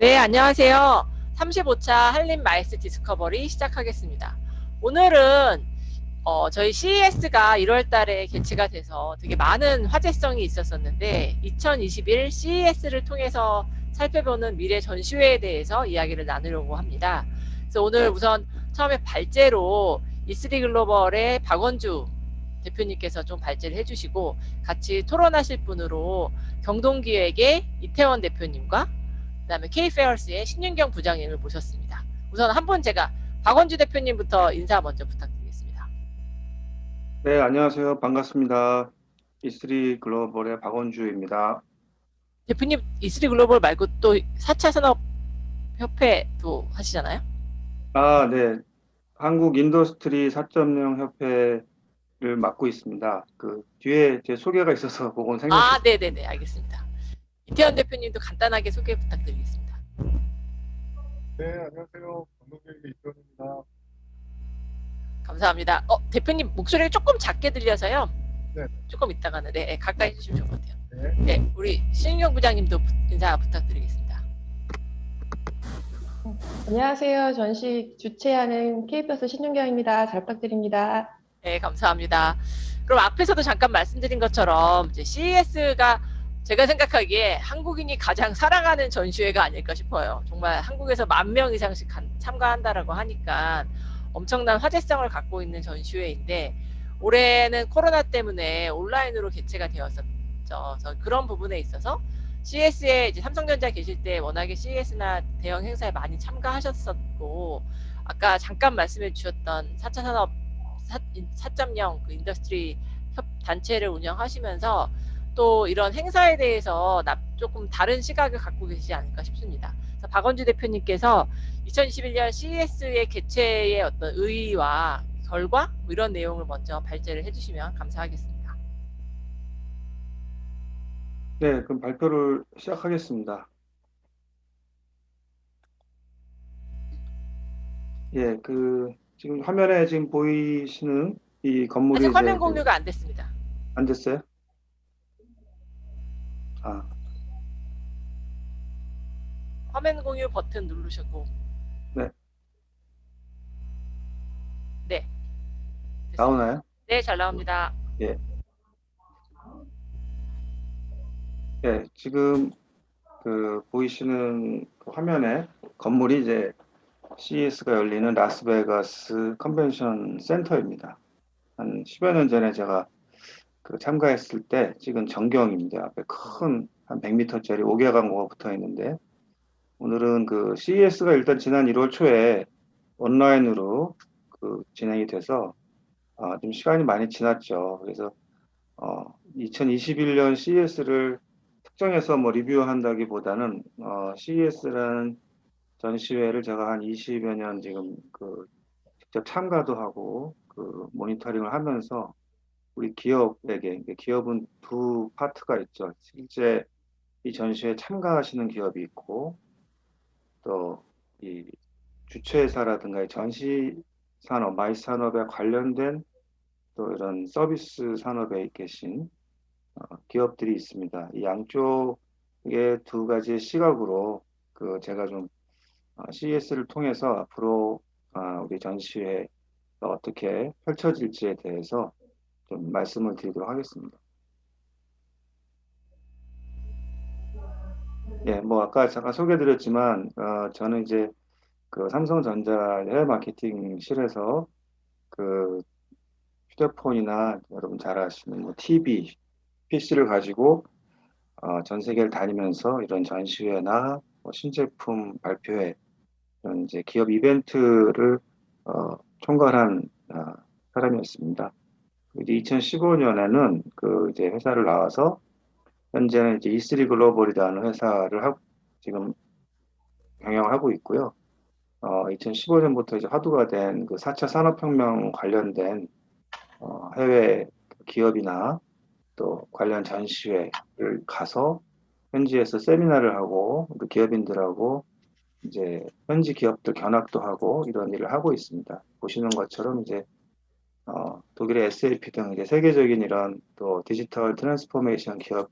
네, 안녕하세요. 35차 한림 마이스 디스커버리 시작하겠습니다. 오늘은 저희 CES가 1월 달에 개최가 돼서 되게 많은 화제성이 있었었는데 2021 CES를 통해서 살펴보는 미래 전시회에 대해서 이야기를 나누려고 합니다. 그래서 오늘 우선 처음에 발제로 E3 글로벌의 박원주 대표님께서 좀 발제를 해주시고 같이 토론하실 분으로 경동기획의 이태원 대표님과 그다음에 K페어스의 신윤경 부장님을 모셨습니다. 우선 한 분 제가 박원주 대표님부터 인사 먼저 부탁드리겠습니다. 네, 안녕하세요. 반갑습니다. E3 글로벌의 박원주입니다. 대표님 E3 글로벌 말고 또 4차 산업 협회도 하시잖아요. 네. 한국 인더스트리 4.0 협회를 맡고 있습니다. 그 뒤에 제 소개가 있어서 그건 아, 생략했습니다. 네네네, 알겠습니다. 이태원 대표님도 간단하게 소개 부탁드리겠습니다. 네, 안녕하세요. 감독님의 이태원입니다. 감사합니다. 대표님 목소리가 조금 작게 들려서요. 네, 조금 이따가는 네, 가까이 해주시면 좋을 것 같아요. 네. 네, 우리 신윤경 부장님도 인사 부탁드리겠습니다. 안녕하세요. 전시 주최하는 K버스 신윤경입니다. 잘 부탁드립니다. 네, 감사합니다. 그럼 앞에서도 잠깐 말씀드린 것처럼 이제 CES가 제가 생각하기에 한국인이 가장 사랑하는 전시회가 아닐까 싶어요. 정말 한국에서 10,000명 이상씩 참가한다라고 하니까 엄청난 화제성을 갖고 있는 전시회인데 올해는 코로나 때문에 온라인으로 개최가 되었었죠. 그래서 그런 부분에 있어서 CES에 이제 삼성전자 계실 때 워낙에 CES나 대형 행사에 많이 참가하셨었고 아까 잠깐 말씀해 주셨던 4차 산업 4.0 그 인더스트리 단체를 운영하시면서 또 이런 행사에 대해서 조금 다른 시각을 갖고 계시지 않을까 싶습니다. 그래서 박원주 대표님께서 2021년 CES의 개최의 어떤 의의와 결과 뭐 이런 내용을 먼저 발제를 해주시면 감사하겠습니다. 네, 그럼 발표를 시작하겠습니다. 예, 지금 화면에 지금 보이시는 이 건물이 아직 화면 이제 공유가 안 됐습니다. 안 됐어요? 아, 화면 공유 버튼 누르시고 네. 네, 됐습니다. 나오나요? 네, 잘 나옵니다. 예. 예, 지금 보이시는 그 화면에 건물이 이제 CES가 열리는 라스베가스 컨벤션 센터입니다. 한 10여 년 전에 제가 참가했을 때 찍은 전경입니다. 앞에 큰 한 100m짜리 5개 광고가 붙어 있는데 오늘은 그 CES가 일단 지난 1월 초에 온라인으로 진행이 돼서 좀 시간이 많이 지났죠. 그래서 2021년 CES를 특정해서 뭐 리뷰한다기보다는 CES라는 전시회를 제가 한 20여 년 지금 직접 참가도 하고 모니터링을 하면서 우리 기업에게, 기업은 두 파트가 있죠. 실제 이 전시회에 참가하시는 기업이 있고 또 이 주최사라든가 이 전시 산업, 마이 산업에 관련된 또 이런 서비스 산업에 계신 기업들이 있습니다. 이 양쪽의 두 가지의 시각으로 제가 좀 CES를 통해서 앞으로 우리 전시회 어떻게 펼쳐질지에 대해서 좀 말씀을 드리도록 하겠습니다. 예, 뭐 아까 잠깐 소개드렸지만 저는 이제 삼성전자 해외 마케팅실에서 그 휴대폰이나 여러분 잘 아시는 뭐 TV, PC를 가지고 전 세계를 다니면서 이런 전시회나 뭐 신제품 발표회 이런 이제 기업 이벤트를 총괄한 사람이었습니다. 이제 2015년에는 이제 회사를 나와서 현재는 이제 E3 글로벌이라는 회사를 지금 경영을 하고 있고요. 2015년부터 이제 화두가 된 4차 산업혁명 관련된 해외 기업이나 또 관련 전시회를 가서 현지에서 세미나를 하고 또 기업인들하고 이제 현지 기업들 견학도 하고 이런 일을 하고 있습니다. 보시는 것처럼 이제 독일의 SAP 등 이제 세계적인 이런 또 디지털 트랜스포메이션 기업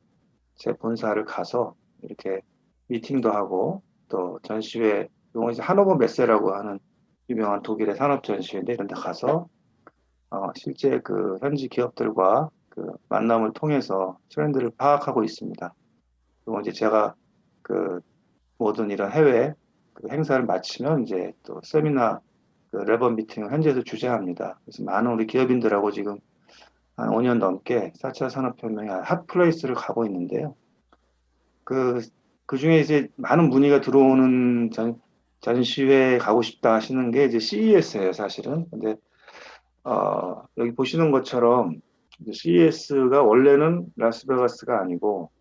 제 본사를 가서 이렇게 미팅도 하고 또 전시회, 이건 이제 하노버 메세라고 하는 유명한 독일의 산업 전시회인데 이런 데 가서 실제 그 현지 기업들과 그 만남을 통해서 트렌드를 파악하고 있습니다. 그리고 이제 제가 그 모든 이런 해외 그 행사를 마치면 이제 또 세미나 그 레버 미팅을 현지에서 주재합니다. 그래서 많은 우리 기업인들하고 지금 한 5년 넘게 4차 산업혁명의 핫플레이스를 가고 있는데요. 그 중에 이제 많은 문의가 들어오는 전시회에 가고 싶다 하시는 게 이제 CES예요, 사실은. 근데 여기 보시는 것처럼 CES가 원래는 라스베가스가 아니고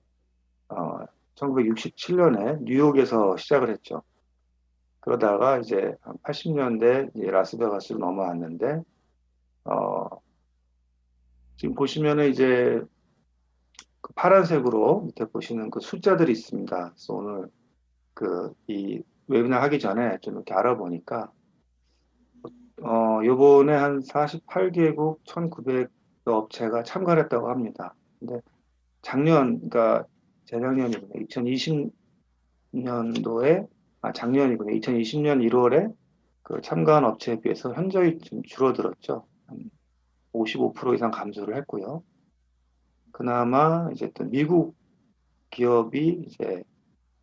1967년에 뉴욕에서 시작을 했죠. 그러다가 이제 한 80년대 이제 라스베가스로 넘어왔는데 어, 지금 보시면은 이제 그 파란색으로 밑에 보시는 그 숫자들이 있습니다. 그래서 오늘 그 이 웨비나 하기 전에 좀 이렇게 알아보니까 요번에 한 48개국 1,900여 업체가 참가를 했다고 합니다. 근데 그러니까 재작년이구나. 2020년도에, 작년이구나. 2020년 1월에 그 참가한 업체에 비해서 현저히 좀 줄어들었죠. 한 55% 이상 감소를 했고요. 그나마 이제 또 미국 기업이 이제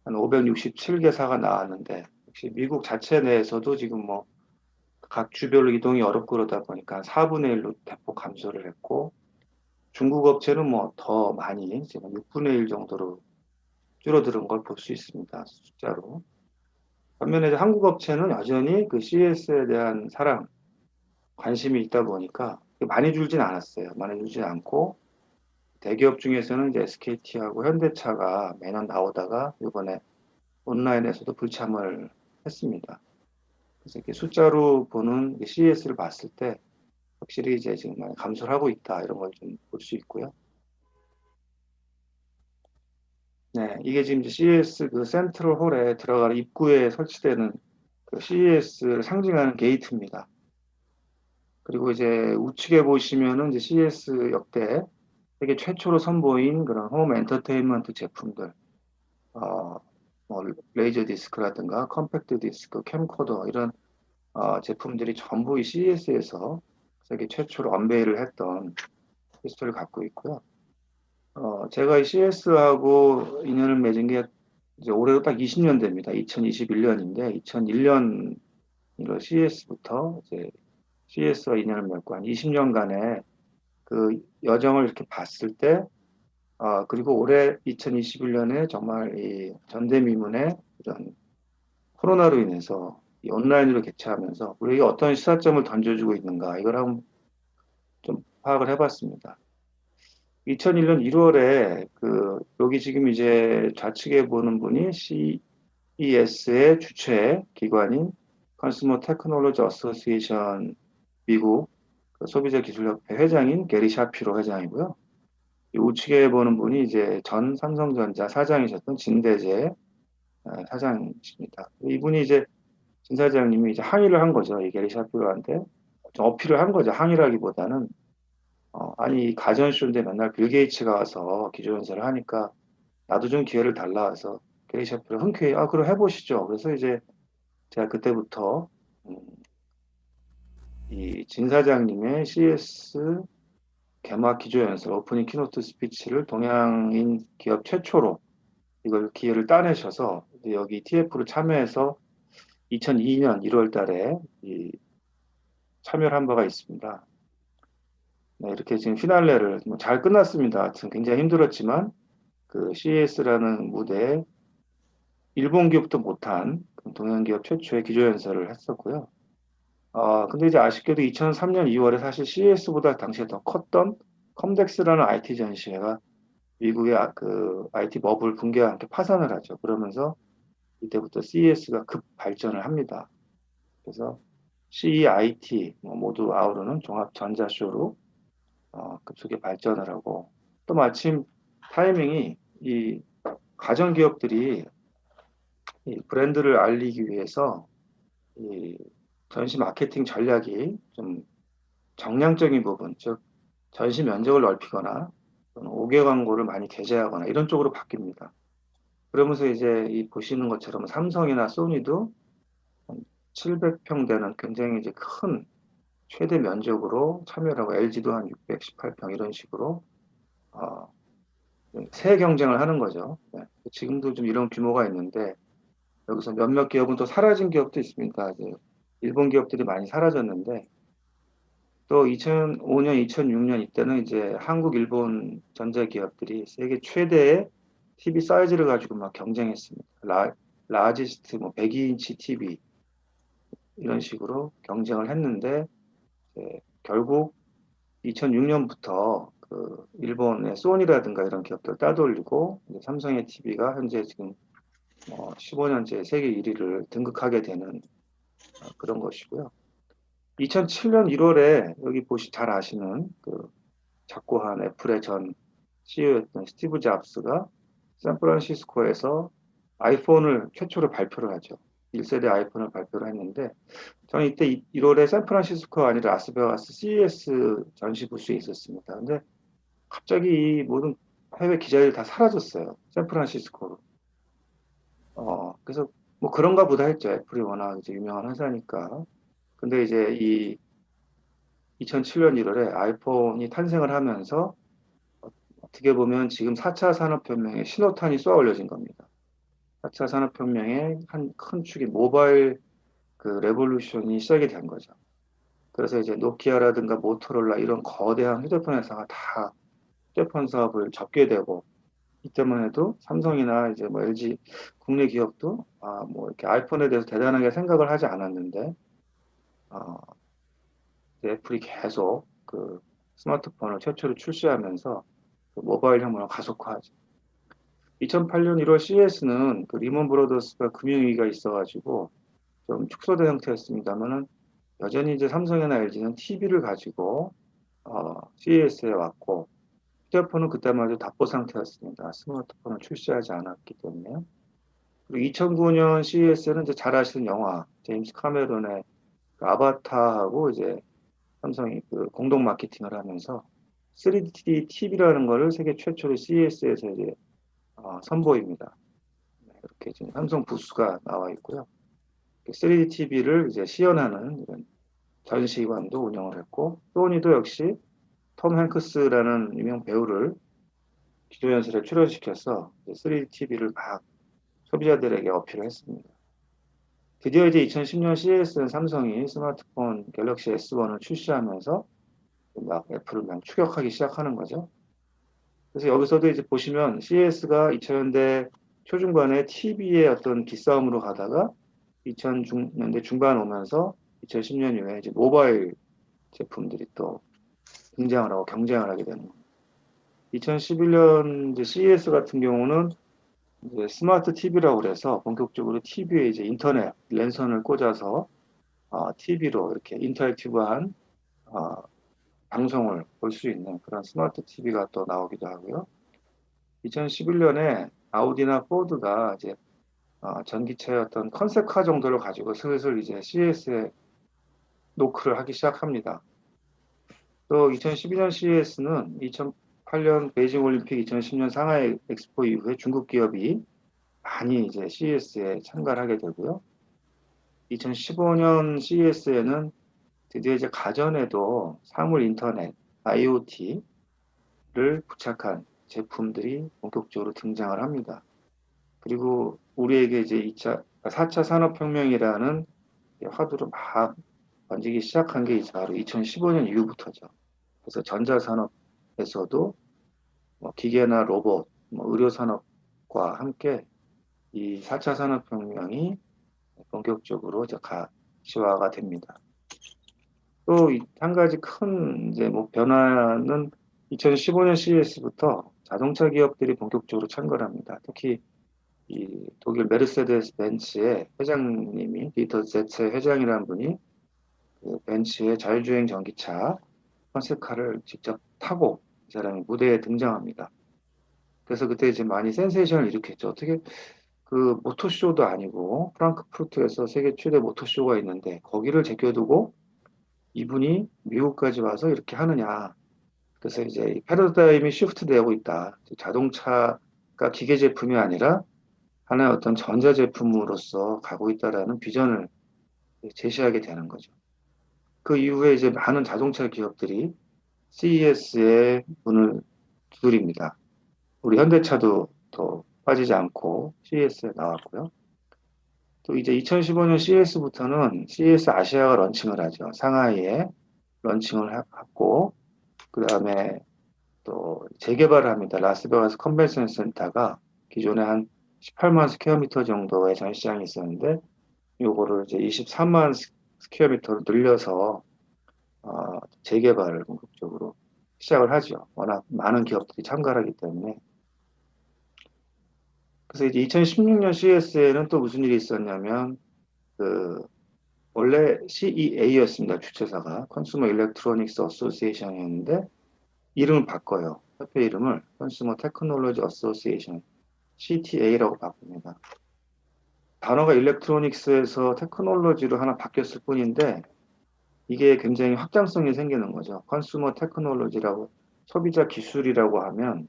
한 567개사가 나왔는데, 역시 미국 자체 내에서도 지금 뭐 각 주별로 이동이 어렵고 그러다 보니까 4분의 1로 대폭 감소를 했고, 중국 업체는 뭐 더 많이 지금 6분의 1 정도로 줄어드는 걸 볼 수 있습니다. 숫자로. 반면에 이제 한국 업체는 여전히 그 CS에 대한 사랑, 관심이 있다 보니까 많이 줄진 않았어요. 많이 줄진 않고 대기업 중에서는 이제 SKT하고 현대차가 매년 나오다가 이번에 온라인에서도 불참을 했습니다. 그래서 이렇게 숫자로 보는 CS를 봤을 때 확실히 이제 지금 많이 감소를 하고 있다 이런 걸 좀 볼 수 있고요. 네, 이게 지금 이제 CES 그 센트럴 홀에 들어가는 입구에 설치되는 그 CES를 상징하는 게이트입니다. 그리고 이제 우측에 보시면은 이제 CES 역대 세계 최초로 선보인 그런 홈 엔터테인먼트 제품들, 뭐 레이저 디스크라든가 컴팩트 디스크, 캠코더 이런 제품들이 전부 이 CES에서 세계 최초로 언베일을 했던 히스토리를 갖고 있고요. 제가 이 CES하고 인연을 맺은 게 이제 올해로 딱 20년 됩니다. 2021년인데 2001년 이거 CES부터 이제 CES와 인연을 맺고 한 20년간의 그 여정을 이렇게 봤을 때 그리고 올해 2021년에 정말 이 전대미문의 이런 코로나로 인해서 이 온라인으로 개최하면서 우리에게 어떤 시사점을 던져주고 있는가 이걸 한번 좀 파악을 해봤습니다. 2001년 1월에 그 여기 지금 이제 좌측에 보는 분이 CES의 주최 기관인 컨슈머 테크놀로지 어소시에이션 미국 그 소비자 기술협회 회장인 게리 샤피로 회장이고요. 이 우측에 보는 분이 이제 전 삼성전자 사장이셨던 진대재 사장이십니다. 이분이 이제 진 사장님이 이제 항의를 한 거죠. 이 게리 샤피로한테 좀 어필을 한 거죠. 항의라기보다는 아니 가전쇼인데 맨날 빌 게이츠가 와서 기조연설을 하니까 나도 좀 기회를 달라 해서 게리 샤피로 흔쾌히 그럼 해보시죠. 그래서 이제 제가 그때부터 이 진 사장님의 CS 개막 기조연설 오프닝 키노트 스피치를 동양인 기업 최초로 이걸 기회를 따내셔서 여기 TF로 참여해서 2002년 1월 달에 참여를 한 바가 있습니다. 네, 이렇게 지금 피날레를 잘 끝났습니다. 하여튼 굉장히 힘들었지만 그 CES라는 무대에 일본 기업도 못한 동양 기업 최초의 기조연설을 했었고요. 근데 이제 아쉽게도 2003년 2월에 사실 CES보다 당시에 더 컸던 컴덱스라는 IT 전시회가 미국의 그 IT 버블 붕괴와 함께 파산을 하죠. 그러면서 이때부터 CES가 급 발전을 합니다. 그래서 CEIT 모두 아우르는 종합 전자쇼로 급속히 발전을 하고 또 마침 타이밍이 이 가전 기업들이 이 브랜드를 알리기 위해서 이 전시 마케팅 전략이 좀 정량적인 부분, 즉 전시 면적을 넓히거나 또는 5개 광고를 많이 게재하거나 이런 쪽으로 바뀝니다. 그러면서 이제 이 보시는 것처럼 삼성이나 소니도 700평 되는 굉장히 이제 큰 최대 면적으로 참여를 하고 LG도 한 618평 이런 식으로 어, 새 경쟁을 하는 거죠. 네. 지금도 좀 이런 규모가 있는데 여기서 몇몇 기업은 또 사라진 기업도 있습니다. 이제 일본 기업들이 많이 사라졌는데 또 2005년, 2006년 이때는 이제 한국, 일본 전자기업들이 세계 최대의 TV 사이즈를 가지고 막 경쟁했습니다. 라지스트 뭐 102인치 TV 이런 식으로 경쟁을 했는데 결국 2006년부터 그 일본의 소니라든가 이런 기업들 따돌리고 이제 삼성의 TV가 현재 지금 15년째 세계 1위를 등극하게 되는 그런 것이고요. 2007년 1월에 여기 잘 아시는 그 작고한 애플의 전 CEO였던 스티브 잡스가 샌프란시스코에서 아이폰을 최초로 발표를 하죠. 1세대 아이폰을 발표를 했는데 저는 이때 1월에 샌프란시스코가 아니라 라스베가스 CES 전시 부스에 있었습니다. 근데 갑자기 이 모든 해외 기자들이 다 사라졌어요. 샌프란시스코로. 그래서 뭐 그런가 보다 했죠. 애플이 워낙 이제 유명한 회사니까. 근데 이제 이 2007년 1월에 아이폰이 탄생을 하면서 어떻게 보면 지금 4차 산업혁명의 신호탄이 쏘아 올려진 겁니다. 4차 산업혁명의 한 큰 축이 모바일 그 레볼루션이 시작이 된 거죠. 그래서 이제 노키아라든가 모토로라 이런 거대한 휴대폰 회사가 다 휴대폰 사업을 접게 되고 이때만 해도 삼성이나 이제 뭐 LG 국내 기업도 뭐 이렇게 아이폰에 대해서 대단하게 생각을 하지 않았는데 어, 이제 애플이 계속 그 스마트폰을 최초로 출시하면서 그 모바일 혁명을 가속화하죠. 2008년 1월 CES는 그 리먼 브로더스가 금융위기가 있어가지고 좀 축소된 형태였습니다만은 여전히 이제 삼성이나 LG는 TV를 가지고 CES에 왔고 휴대폰은 그때만 해도 답보 상태였습니다. 스마트폰을 출시하지 않았기 때문에. 그리고 2009년 CES에는 이제 잘 아시는 영화 제임스 카메론의 그 아바타하고 이제 삼성이 그 공동 마케팅을 하면서 3D TV라는 거를 세계 최초로 CES에서 이제 선보입니다. 이렇게 지금 삼성 부스가 나와 있고요. 3D TV를 이제 시연하는 이런 전시관도 운영을 했고 소니도 역시 톰 행크스라는 유명 배우를 기조연설에 출연시켜서 3D TV를 막 소비자들에게 어필을 했습니다. 드디어 이제 2010년 CES는 삼성이 스마트폰 갤럭시 S1을 출시하면서 막 애플을 막 추격하기 시작하는 거죠. 그래서 여기서도 이제 보시면 CES가 2000년대 초중반에 TV의 어떤 기싸움으로 가다가 2000년대 중반 오면서 2010년 이후에 이제 모바일 제품들이 또 등장을 하고 경쟁을 하게 되는 겁니다. 2011년 이제 CES 같은 경우는 이제 스마트 TV라고 그래서 본격적으로 TV에 이제 인터넷 랜선을 꽂아서 TV로 이렇게 인터랙티브한 방송을 볼 수 있는 그런 스마트 TV가 또 나오기도 하고요. 2011년에 아우디나 포드가 이제 전기차의 어떤 컨셉카 정도를 가지고 슬슬 이제 CES에 노크를 하기 시작합니다. 또 2012년 CES는 2008년 베이징 올림픽, 2010년 상하이 엑스포 이후에 중국 기업이 많이 이제 CES에 참가를 하게 되고요. 2015년 CES에는 드디어 이제 가전에도 사물 인터넷, IoT를 부착한 제품들이 본격적으로 등장을 합니다. 그리고 우리에게 이제 4차 산업혁명이라는 화두로 막 번지기 시작한 게 이제 바로 2015년 이후부터죠. 그래서 전자산업에서도 뭐 기계나 로봇, 뭐 의료산업과 함께 이 4차 산업혁명이 본격적으로 이제 가시화가 됩니다. 또 한 가지 큰 이제 뭐 변화는 2015년 CES부터 자동차 기업들이 본격적으로 참가를 합니다. 특히 이 독일 메르세데스 벤츠의 회장님이 디터 제츠 회장이라는 분이 그 벤츠의 자율주행 전기차 컨셉카를 직접 타고 이 사람이 무대에 등장합니다. 그래서 그때 이제 많이 센세이션을 일으켰죠. 어떻게 그 모터쇼도 아니고 프랑크푸르트에서 세계 최대 모터쇼가 있는데 거기를 제껴두고 이분이 미국까지 와서 이렇게 하느냐. 그래서 이제 패러다임이 시프트 되고 있다. 자동차가 기계 제품이 아니라 하나의 어떤 전자제품으로서 가고 있다라는 비전을 제시하게 되는 거죠. 그 이후에 이제 많은 자동차 기업들이 CES의 문을 두드립니다. 우리 현대차도 또 빠지지 않고 CES에 나왔고요. 또 이제 2015년 CES부터는 CES 아시아가 런칭을 하죠. 상하이에 런칭을 했고, 그 다음에 또 재개발을 합니다. 라스베가스 컨벤션 센터가 기존에 한 18만 스퀘어미터 정도의 전시장이 있었는데, 요거를 이제 23만 스퀘어미터로 늘려서 재개발을 본격적으로 시작을 하죠. 워낙 많은 기업들이 참가를 하기 때문에. 그래서 이제 2016년 CES에는 또 무슨 일이 있었냐면, 그 원래 CEA였습니다. 주최사가 컨슈머 일렉트로닉스 어소시에이션이었는데 이름을 바꿔요. 협회 이름을 컨슈머 테크놀로지 어소시에이션 CTA라고 바꿉니다. 단어가 일렉트로닉스에서 테크놀로지로 하나 바뀌었을 뿐인데 이게 굉장히 확장성이 생기는 거죠. 컨슈머 테크놀로지라고 소비자 기술이라고 하면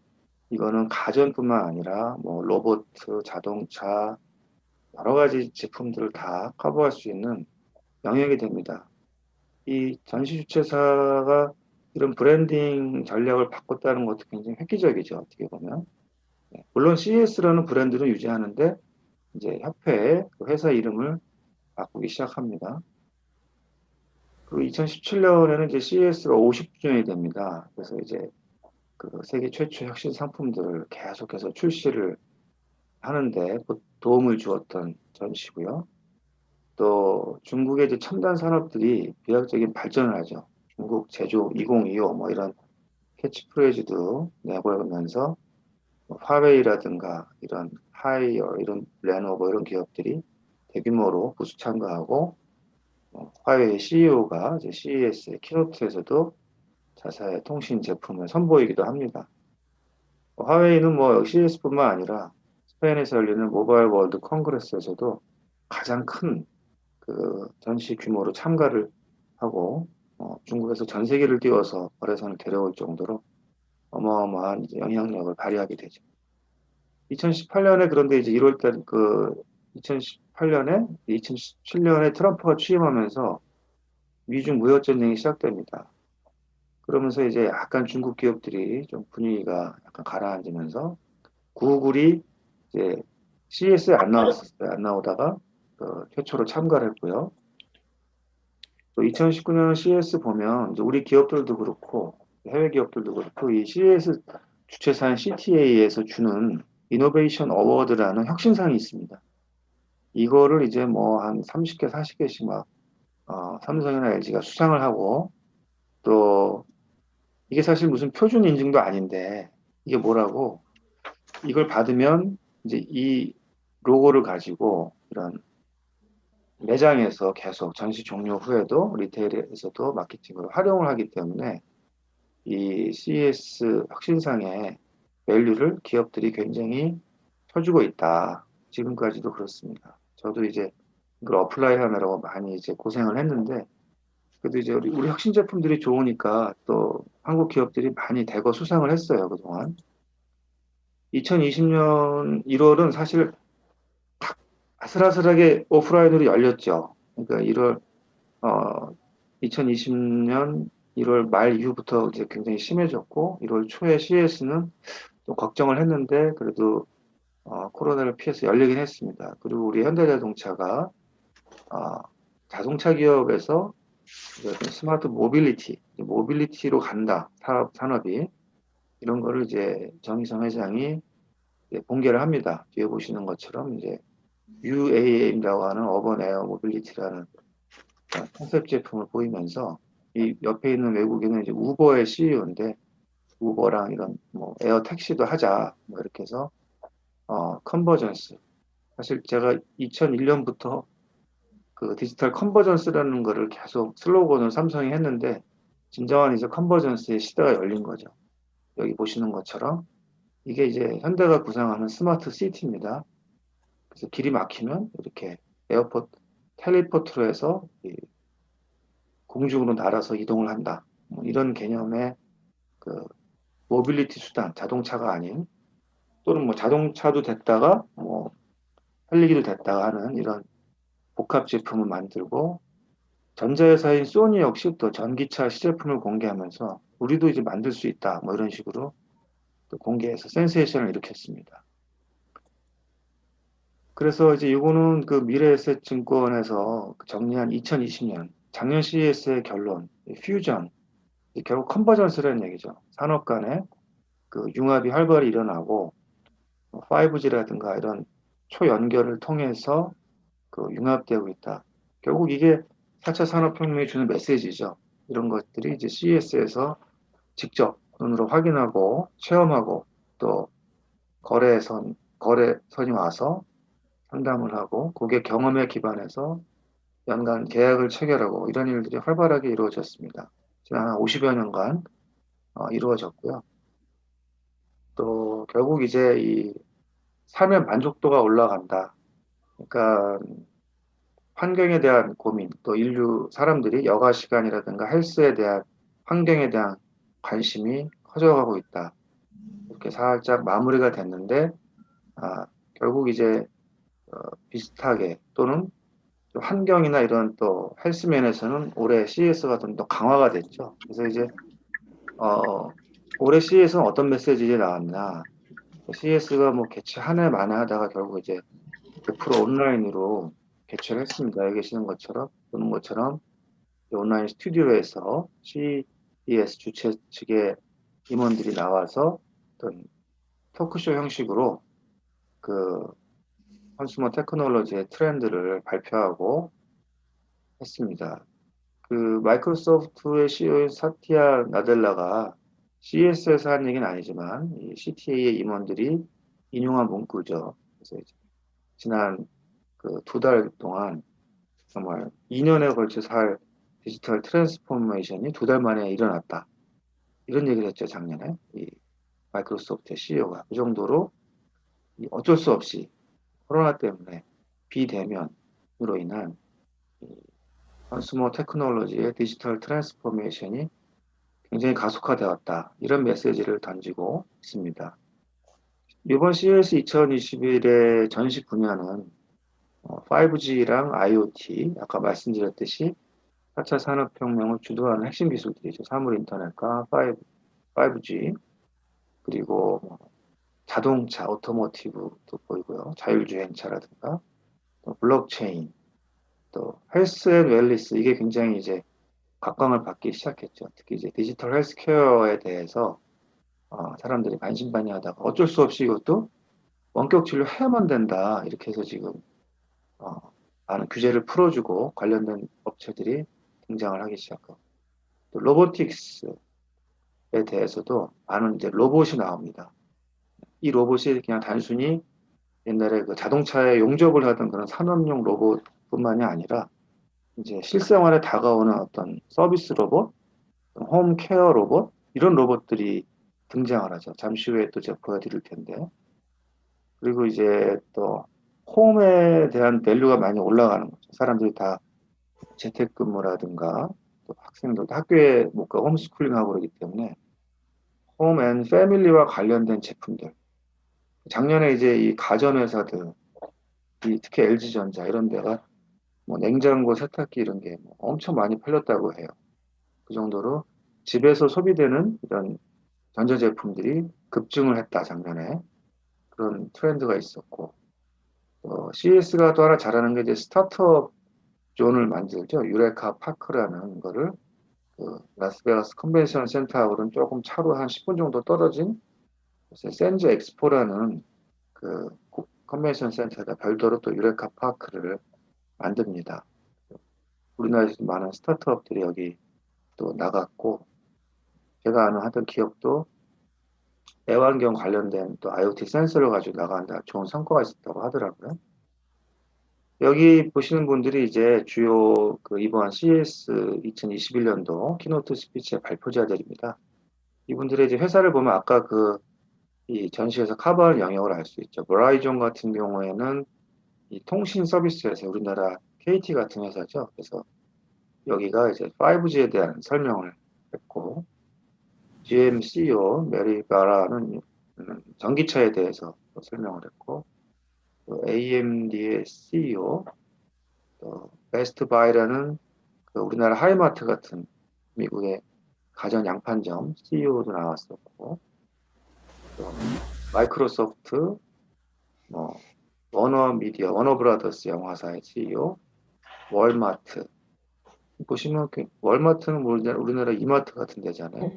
이거는 가전뿐만 아니라 뭐 로봇, 자동차 여러 가지 제품들을 다 커버할 수 있는 영역이 됩니다. 이 전시 주최사가 이런 브랜딩 전략을 바꿨다는 것도 굉장히 획기적이죠. 어떻게 보면. 네, 물론 CES라는 브랜드는 유지하는데 이제 협회의 그 회사 이름을 바꾸기 시작합니다. 그리고 2017년에는 이제 CES가 50주년이 됩니다. 그래서 이제 그 세계 최초 혁신 상품들을 계속해서 출시를 하는데 도움을 주었던 전시고요. 또 중국의 이제 첨단 산업들이 비약적인 발전을 하죠. 중국 제조 2025 뭐 이런 캐치프레이즈도 내걸면서 뭐 화웨이라든가 이런 하이어 이런 레노버 이런 기업들이 대규모로 부수 참가하고 화웨이 CEO가 이제 CES 키노트에서도 자사의 통신 제품을 선보이기도 합니다. 화웨이는 뭐 CES뿐만 아니라 스페인에서 열리는 모바일 월드 컨그레스에서도 가장 큰 그 전시 규모로 참가를 하고 중국에서 전 세계를 띄워서 거래선을 데려올 정도로 어마어마한 이제 영향력을 발휘하게 되죠. 2018년에 그런데 이제 1월 달 그 2018년에 2017년에 트럼프가 취임하면서 미중 무역 전쟁이 시작됩니다. 그러면서 이제 약간 중국 기업들이 좀 분위기가 약간 가라앉으면서 구글이 이제 CES에 안 나왔었어요. 안 나오다가 최초로 참가를 했고요. 또 2019년 CES 보면 이제 우리 기업들도 그렇고 해외 기업들도 그렇고 이 CES 주최사인 CTA에서 주는 이노베이션 어워드라는 혁신상이 있습니다. 이거를 이제 뭐 한 30개, 40개씩 막 삼성이나 LG가 수상을 하고 또 이게 사실 무슨 표준 인증도 아닌데 이게 뭐라고 이걸 받으면 이제 이 로고를 가지고 이런 매장에서 계속 전시 종료 후에도 리테일에서도 마케팅으로 활용을 하기 때문에 이 CES 혁신상의 밸류를 기업들이 굉장히 쳐주고 있다. 지금까지도 그렇습니다. 저도 이제 이걸 어플라이 하느라고 많이 이제 고생을 했는데 그래도 이제 우리 혁신 제품들이 좋으니까 또 한국 기업들이 많이 대거 수상을 했어요, 그동안. 2020년 1월은 사실 아슬아슬하게 오프라인으로 열렸죠. 그러니까 2020년 1월 말 이후부터 이제 굉장히 심해졌고, 1월 초에 CES는 좀 걱정을 했는데, 그래도 코로나를 피해서 열리긴 했습니다. 그리고 우리 현대자동차가 자동차 기업에서 이제 스마트 모빌리티로 간다, 산업이. 이런 거를 이제 정의성 회장이 이제 공개를 합니다. 뒤에 보시는 것처럼 이제 UAM이라고 하는 어번 에어 모빌리티라는 컨셉 제품을 보이면서 이 옆에 있는 외국인은 이제 우버의 CEO인데 우버랑 이런 뭐 에어 택시도 하자 뭐 이렇게 해서 컨버전스 사실 제가 2001년부터 그 디지털 컨버전스라는 거를 계속 슬로건을 삼성이 했는데 진정한 이제 컨버전스의 시대가 열린 거죠. 여기 보시는 것처럼 이게 이제 현대가 구상하는 스마트 시티입니다. 그래서 길이 막히면 이렇게 텔레포트로 해서 공중으로 날아서 이동을 한다. 뭐 이런 개념의 그 모빌리티 수단, 자동차가 아닌 또는 뭐 자동차도 됐다가 뭐 팔리기도 됐다 하는 이런 복합 제품을 만들고 전자회사인 소니 역시 또 전기차 시제품을 공개하면서 우리도 이제 만들 수 있다 뭐 이런 식으로 또 공개해서 센세이션을 일으켰습니다. 그래서 이제 이거는 그 미래에셋증권에서 정리한 2020년 작년 CES의 결론, 퓨전, 결국 컨버전스라는 얘기죠. 산업 간의 그 융합이 활발히 일어나고 5G라든가 이런 초연결을 통해서 그 융합되고 있다. 결국 이게 4차 산업혁명이 주는 메시지죠. 이런 것들이 이제 CES에서 직접 눈으로 확인하고 체험하고 또 거래선이 와서 상담을 하고 고객 경험에 기반해서 연간 계약을 체결하고 이런 일들이 활발하게 이루어졌습니다. 지난 한 50여 년간 이루어졌고요. 또 결국 이제 이 삶의 만족도가 올라간다. 그러니까 환경에 대한 고민, 또 인류 사람들이 여가 시간이라든가 헬스에 대한 환경에 대한 관심이 커져가고 있다. 이렇게 살짝 마무리가 됐는데 결국 이제 비슷하게 또는 환경이나 이런 또 헬스면에서는 올해 CES가 좀 더 강화가 됐죠. 그래서 이제 올해 CES는 어떤 메시지가 나왔나? CES가 뭐 개최 한 해 만에 하다가 결국 이제 100% 온라인으로 개최를 했습니다. 여기 계시는 것처럼 보는 것처럼 온라인 스튜디오에서 CES 주최 측의 임원들이 나와서 어떤 토크쇼 형식으로 그 컨슈머 테크놀로지의 트렌드를 발표하고 했습니다. 그 마이크로소프트의 CEO인 사티아 나델라가 CES에서 한 얘기는 아니지만 이 CTA의 임원들이 인용한 문구죠. 그래서 이제 지난 그 2달 동안 정말 2년에 걸쳐서 할 디지털 트랜스포메이션이 2달 만에 일어났다. 이런 얘기를 했죠, 작년에. 이 마이크로소프트의 CEO가. 그 정도로 어쩔 수 없이 코로나 때문에 비대면으로 인한 컨슈머 테크놀로지의 디지털 트랜스포메이션이 굉장히 가속화되었다. 이런 메시지를 던지고 있습니다. 이번 CES 2021의 전시 분야는 5G랑 IoT, 아까 말씀드렸듯이 4차 산업혁명을 주도하는 핵심 기술들이죠. 사물 인터넷과 5G, 그리고 자동차, 오토모티브도 보이고요. 자율주행차라든가, 또 블록체인, 또 헬스 앤 웰리스, 이게 굉장히 이제 각광을 받기 시작했죠. 특히 이제 디지털 헬스케어에 대해서 사람들이 반신반의하다가 어쩔 수 없이 이것도 원격 진료해야만 된다. 이렇게 해서 지금 많은 규제를 풀어주고 관련된 업체들이 등장을 하기 시작하고 또 로보틱스에 대해서도 많은 이제 로봇이 나옵니다. 이 로봇이 그냥 단순히 옛날에 그 자동차에 용접을 하던 그런 산업용 로봇뿐만이 아니라 이제 실생활에 다가오는 어떤 서비스 로봇, 홈 케어 로봇 이런 로봇들이 등장을 하죠. 잠시 후에 또 제가 보여드릴 텐데 그리고 이제 또 홈에 대한 밸류가 많이 올라가는 거죠. 사람들이 다 재택근무라든가 또 학생들도 학교에 못 가고 홈스쿨링하고 그러기 때문에 홈 앤 패밀리와 관련된 제품들 작년에 이제 이 가전회사들 특히 LG전자 이런 데가 뭐 냉장고, 세탁기 이런 게 엄청 많이 팔렸다고 해요. 그 정도로 집에서 소비되는 이런 전자제품들이 급증을 했다 작년에 그런 트렌드가 있었고 CES가 또 하나 잘하는 게 이제 스타트업 존을 만들죠. 유레카 파크라는 거를 그 라스베가스 컨벤션 센터하고는 조금 차로 한 10분 정도 떨어진 샌즈 엑스포라는 그 컨벤션 센터에다 별도로 또 유레카 파크를 만듭니다. 우리나라에서 많은 스타트업들이 여기 또 나갔고 제가 아는 하던 기업도 애완경 관련된 또 IoT 센서를 가지고 나가는데 좋은 성과가 있었다고 하더라고요. 여기 보시는 분들이 이제 주요 그 이번 CES 2021년도 키노트 스피치의 발표자들입니다. 이분들의 이제 회사를 보면 아까 그 이 전시에서 커버할 영역을 알 수 있죠. 버라이존 같은 경우에는 이 통신 서비스에서 우리나라 KT 같은 회사죠. 그래서 여기가 이제 5G에 대한 설명을 했고 GM CEO 메리 바라는 전기차에 대해서 설명을 했고 AMD의 CEO, 또 베스트바이라는 그 우리나라 하이마트 같은 미국의 가전 양판점 CEO도 나왔었고, 또 마이크로소프트, 뭐 워너미디어, 워너브라더스 영화사의 CEO, 월마트. 보시면 월마트는 뭐 우리나라 이마트 같은 데잖아요.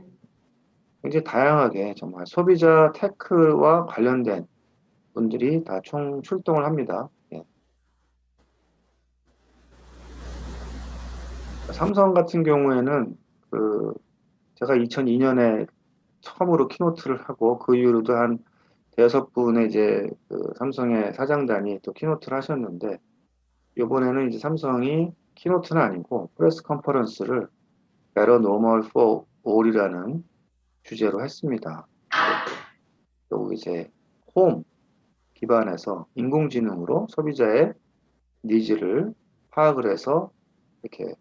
굉장히 다양하게 정말 소비자 테크와 관련된 분들이 다 총 출동을 합니다. 예. 삼성 같은 경우에는 제가 2002년에 처음으로 키노트를 하고 그 이후로도 한 대여섯 분의 이제 삼성의 사장단이 또 키노트를 하셨는데, 이번에는 이제 삼성이 키노트는 아니고 프레스 컨퍼런스를 Better Normal for All이라는 주제로 했습니다. 또 이제 홈 기반에서 인공지능으로 소비자의 니즈를 파악을 해서 이렇게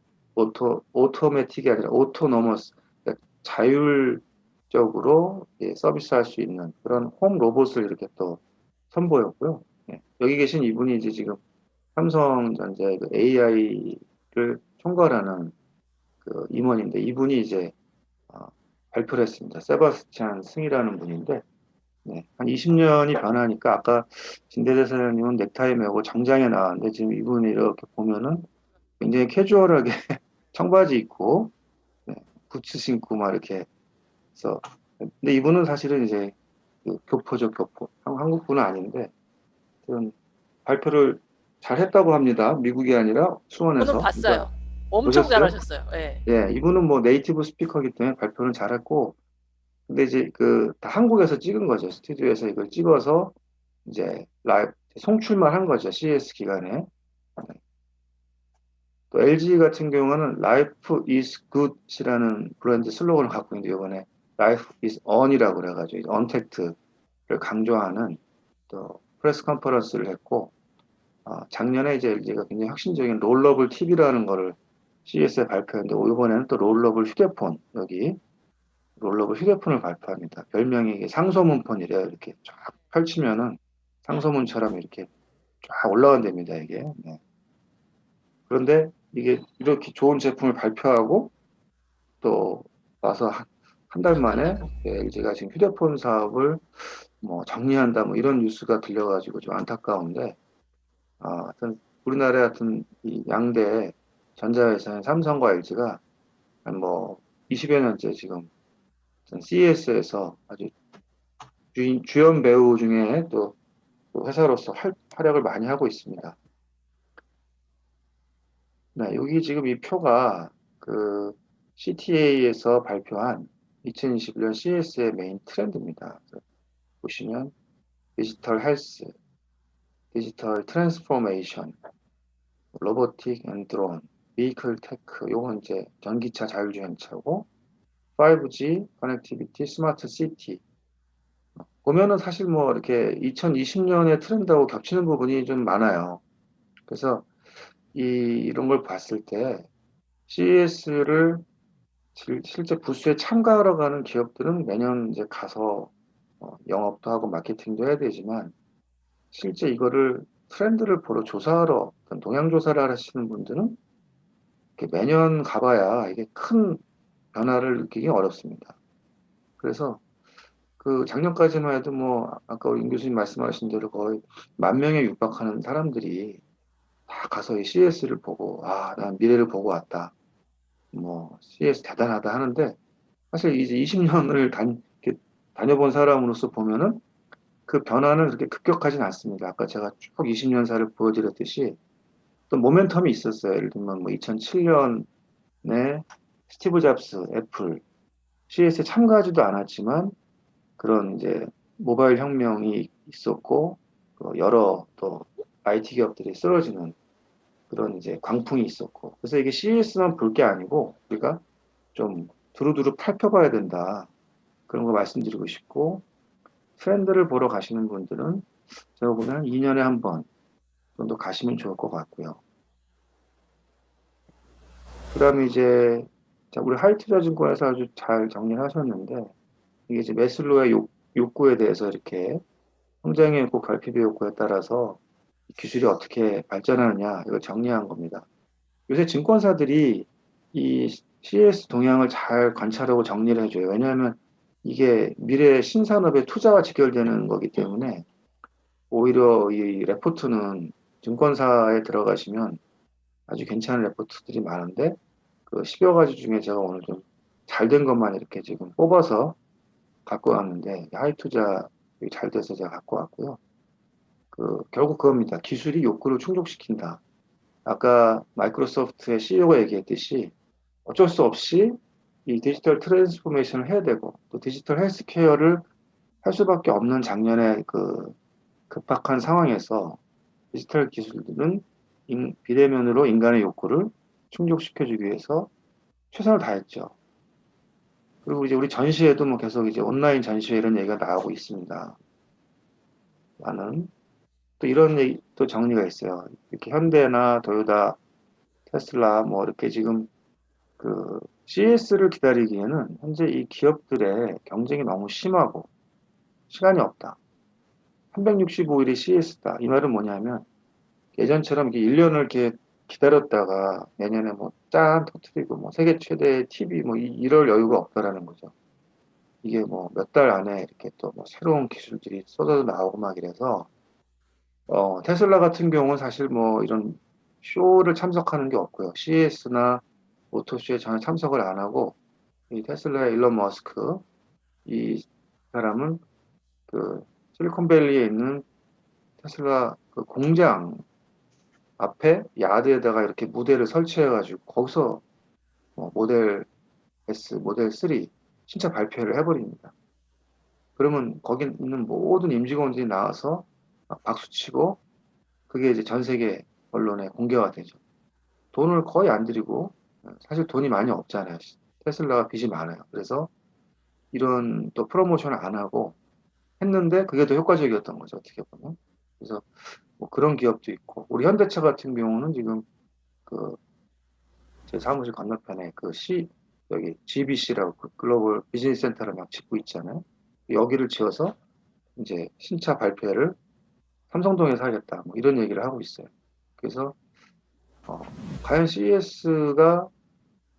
오토매틱이 아니라 오토노머스, 그러니까 자율적으로 서비스할 수 있는 그런 홈 로봇을 이렇게 또 선보였고요. 예. 여기 계신 이분이 이제 지금 삼성전자의 AI를 총괄하는 그 임원인데, 이분이 이제 발표를 했습니다. 세바스찬 승이라는 분인데, 네, 한 20년이 변하니까 아까 진대재 사장님은 넥타이 메고 정장에 나왔는데, 지금 이분이 이렇게 보면은 굉장히 캐주얼하게 청바지 입고, 네, 부츠 신고 막 이렇게 해서, 근데 이분은 사실은 이제 교포죠, 교포. 한국 분은 아닌데, 발표를 잘 했다고 합니다. 미국이 아니라 저는 수원에서. 봤어요. 엄청 보셨어요? 잘하셨어요. 예. 예, 이분은 뭐 네이티브 스피커이기 때문에 발표는 잘했고, 근데 이제 다 한국에서 찍은 거죠. 스튜디오에서 이걸 찍어서 이제 라이브 송출만 한 거죠. CES 기간에. 또 LG 같은 경우는 Life is Good이라는 브랜드 슬로건을 갖고 있는데, 이번에 Life is On이라고 그래가지고 언택트를 강조하는 또 프레스 컨퍼런스를 했고, 작년에 이제 LG가 굉장히 혁신적인 롤러블 TV라는 거를 CES에 발표했는데, 이번에는 또 롤러블 휴대폰, 여기 롤러블 휴대폰을 발표합니다. 별명이 이게 상소문폰이래요. 이렇게 쫙 펼치면은 상소문처럼 이렇게 쫙 올라간답니다, 이게. 네. 그런데 이게 이렇게 좋은 제품을 발표하고 또 와서 한 달 만에 LG가 지금 휴대폰 사업을 뭐 정리한다, 뭐 이런 뉴스가 들려가지고 좀 안타까운데, 하여튼 우리나라의 하여튼 이 양대 전자회사인 삼성과 LG가 한 뭐 20여 년째 지금 CES에서 아주 주연 배우 중에 또 회사로서 활약을 많이 하고 있습니다. 네, 여기 지금 이 표가 그 CTA에서 발표한 2021년 CES의 메인 트렌드입니다. 보시면 디지털 헬스, 디지털 트랜스포메이션, 로보틱 앤 드론, 비이클 테크, 요건 이제 전기차 자율주행차고, 5G, 커넥티비티, 스마트 시티. 보면은 사실 뭐 이렇게 2020년의 트렌드하고 겹치는 부분이 좀 많아요. 그래서 이런 걸 봤을 때 CES를 실제 부스에 참가하러 가는 기업들은 매년 이제 가서 영업도 하고 마케팅도 해야 되지만, 실제 이거를 트렌드를 보러 조사하러, 동향 조사를 하시는 분들은 이렇게 매년 가봐야 이게 큰 변화를 느끼기 어렵습니다. 그래서 그 작년까지만 해도 뭐 아까 임 교수님 말씀하신 대로 거의 10,000명에 육박하는 사람들이 다 가서 이 CES를 보고, 난 미래를 보고 왔다, 뭐 CES 대단하다 하는데, 사실 이제 20년을 다녀본 사람으로서 보면은 그 변화는 그렇게 급격하진 않습니다. 아까 제가 쭉 20년사를 보여드렸듯이 또 모멘텀이 있었어요. 예를 들면 뭐 2007년에 스티브 잡스, 애플, CES에 참가하지도 않았지만 그런 이제 모바일 혁명이 있었고, 여러 또 IT 기업들이 쓰러지는 그런 이제 광풍이 있었고, 그래서 이게 CES만 볼 게 아니고 우리가 좀 두루두루 살펴봐야 된다, 그런 거 말씀드리고 싶고, 트렌드를 보러 가시는 분들은 제가 보면 2년에 한 번 정도 가시면 좋을 것 같고요. 그 다음에 이제 우리 하이투자증권에서 아주 잘 정리를 하셨는데, 이게 이제 매슬로의 욕구에 대해서 이렇게 성장의 욕구, 결핍의 욕구에 따라서 기술이 어떻게 발전하느냐 이걸 정리한 겁니다. 요새 증권사들이 이 CES 동향을 잘 관찰하고 정리를 해줘요. 왜냐하면 이게 미래 신산업의 투자와 직결되는 거기 때문에 오히려 이 레포트는 증권사에 들어가시면 아주 괜찮은 레포트들이 많은데 그 10여 가지 중에 제가 오늘 좀 잘 된 것만 이렇게 지금 뽑아서 갖고 왔는데 하이 투자 잘 돼서 제가 갖고 왔고요. 결국 그겁니다. 기술이 욕구를 충족시킨다. 아까 마이크로소프트의 CEO가 얘기했듯이 어쩔 수 없이 이 디지털 트랜스포메이션을 해야 되고 또 디지털 헬스케어를 할 수밖에 없는 작년의 그 급박한 상황에서 디지털 기술들은 비대면으로 인간의 욕구를 충족시켜주기 위해서 최선을 다했죠. 그리고 이제 우리 전시회도 뭐 계속 이제 온라인 전시회 이런 얘기가 나오고 있습니다. 나는 또 이런 얘기 또 정리가 있어요. 이렇게 현대나 도요타, 테슬라 뭐 이렇게 지금 그 CES를 기다리기에는 현재 이 기업들의 경쟁이 너무 심하고 시간이 없다. 365일이 CES다. 이 말은 뭐냐면 예전처럼 이렇게 1년을 이렇게 기다렸다가 내년에 뭐 짠 터트리고 뭐 세계 최대 TV 뭐 이럴 여유가 없다라는 거죠. 이게 뭐 몇 달 안에 이렇게 또 뭐 새로운 기술들이 쏟아져 나오고 막 이래서 테슬라 같은 경우는 사실 뭐 이런 쇼를 참석하는 게 없고요. CES나 오토쇼에 전혀 참석을 안 하고 이 테슬라의 일론 머스크 이 사람은 그 실리콘밸리에 있는 테슬라 그 공장 앞에 야드에다가 이렇게 무대를 설치해가지고 거기서 모델 S, 모델 3 신차 발표를 해버립니다. 그러면 거기 있는 모든 임직원들이 나와서 막 박수치고 그게 이제 전 세계 언론에 공개가 되죠. 돈을 거의 안 들이고 사실 돈이 많이 없잖아요. 테슬라가 빚이 많아요. 그래서 이런 또 프로모션을 안 하고 했는데 그게 더 효과적이었던 거죠. 어떻게 보면. 그래서 뭐 그런 기업도 있고 우리 현대차 같은 경우는 지금 그 제 사무실 건너편에 여기 GBC라고 그 글로벌 비즈니스 센터를 막 짓고 있잖아요. 여기를 지어서 이제 신차 발표회를 삼성동에서 하겠다. 뭐 이런 얘기를 하고 있어요. 그래서 과연 CES가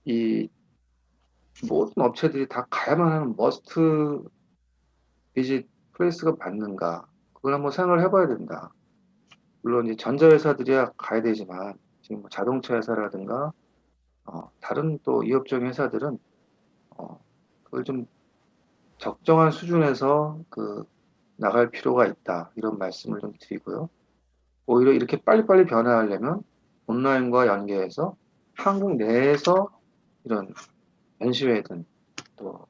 이 모든 업체들이 다 가야만 하는 머스트 비짓 플레이스가 맞는가? 그걸 한번 생각을 해봐야 된다. 물론 이제 전자회사들이야 가야 되지만 지금 뭐 자동차 회사라든가 다른 또 이 업종 회사들은 그걸 좀 적정한 수준에서 나갈 필요가 있다. 이런 말씀을 좀 드리고요. 오히려 이렇게 빨리빨리 변화하려면 온라인과 연계해서 한국 내에서 이런 전시회든 또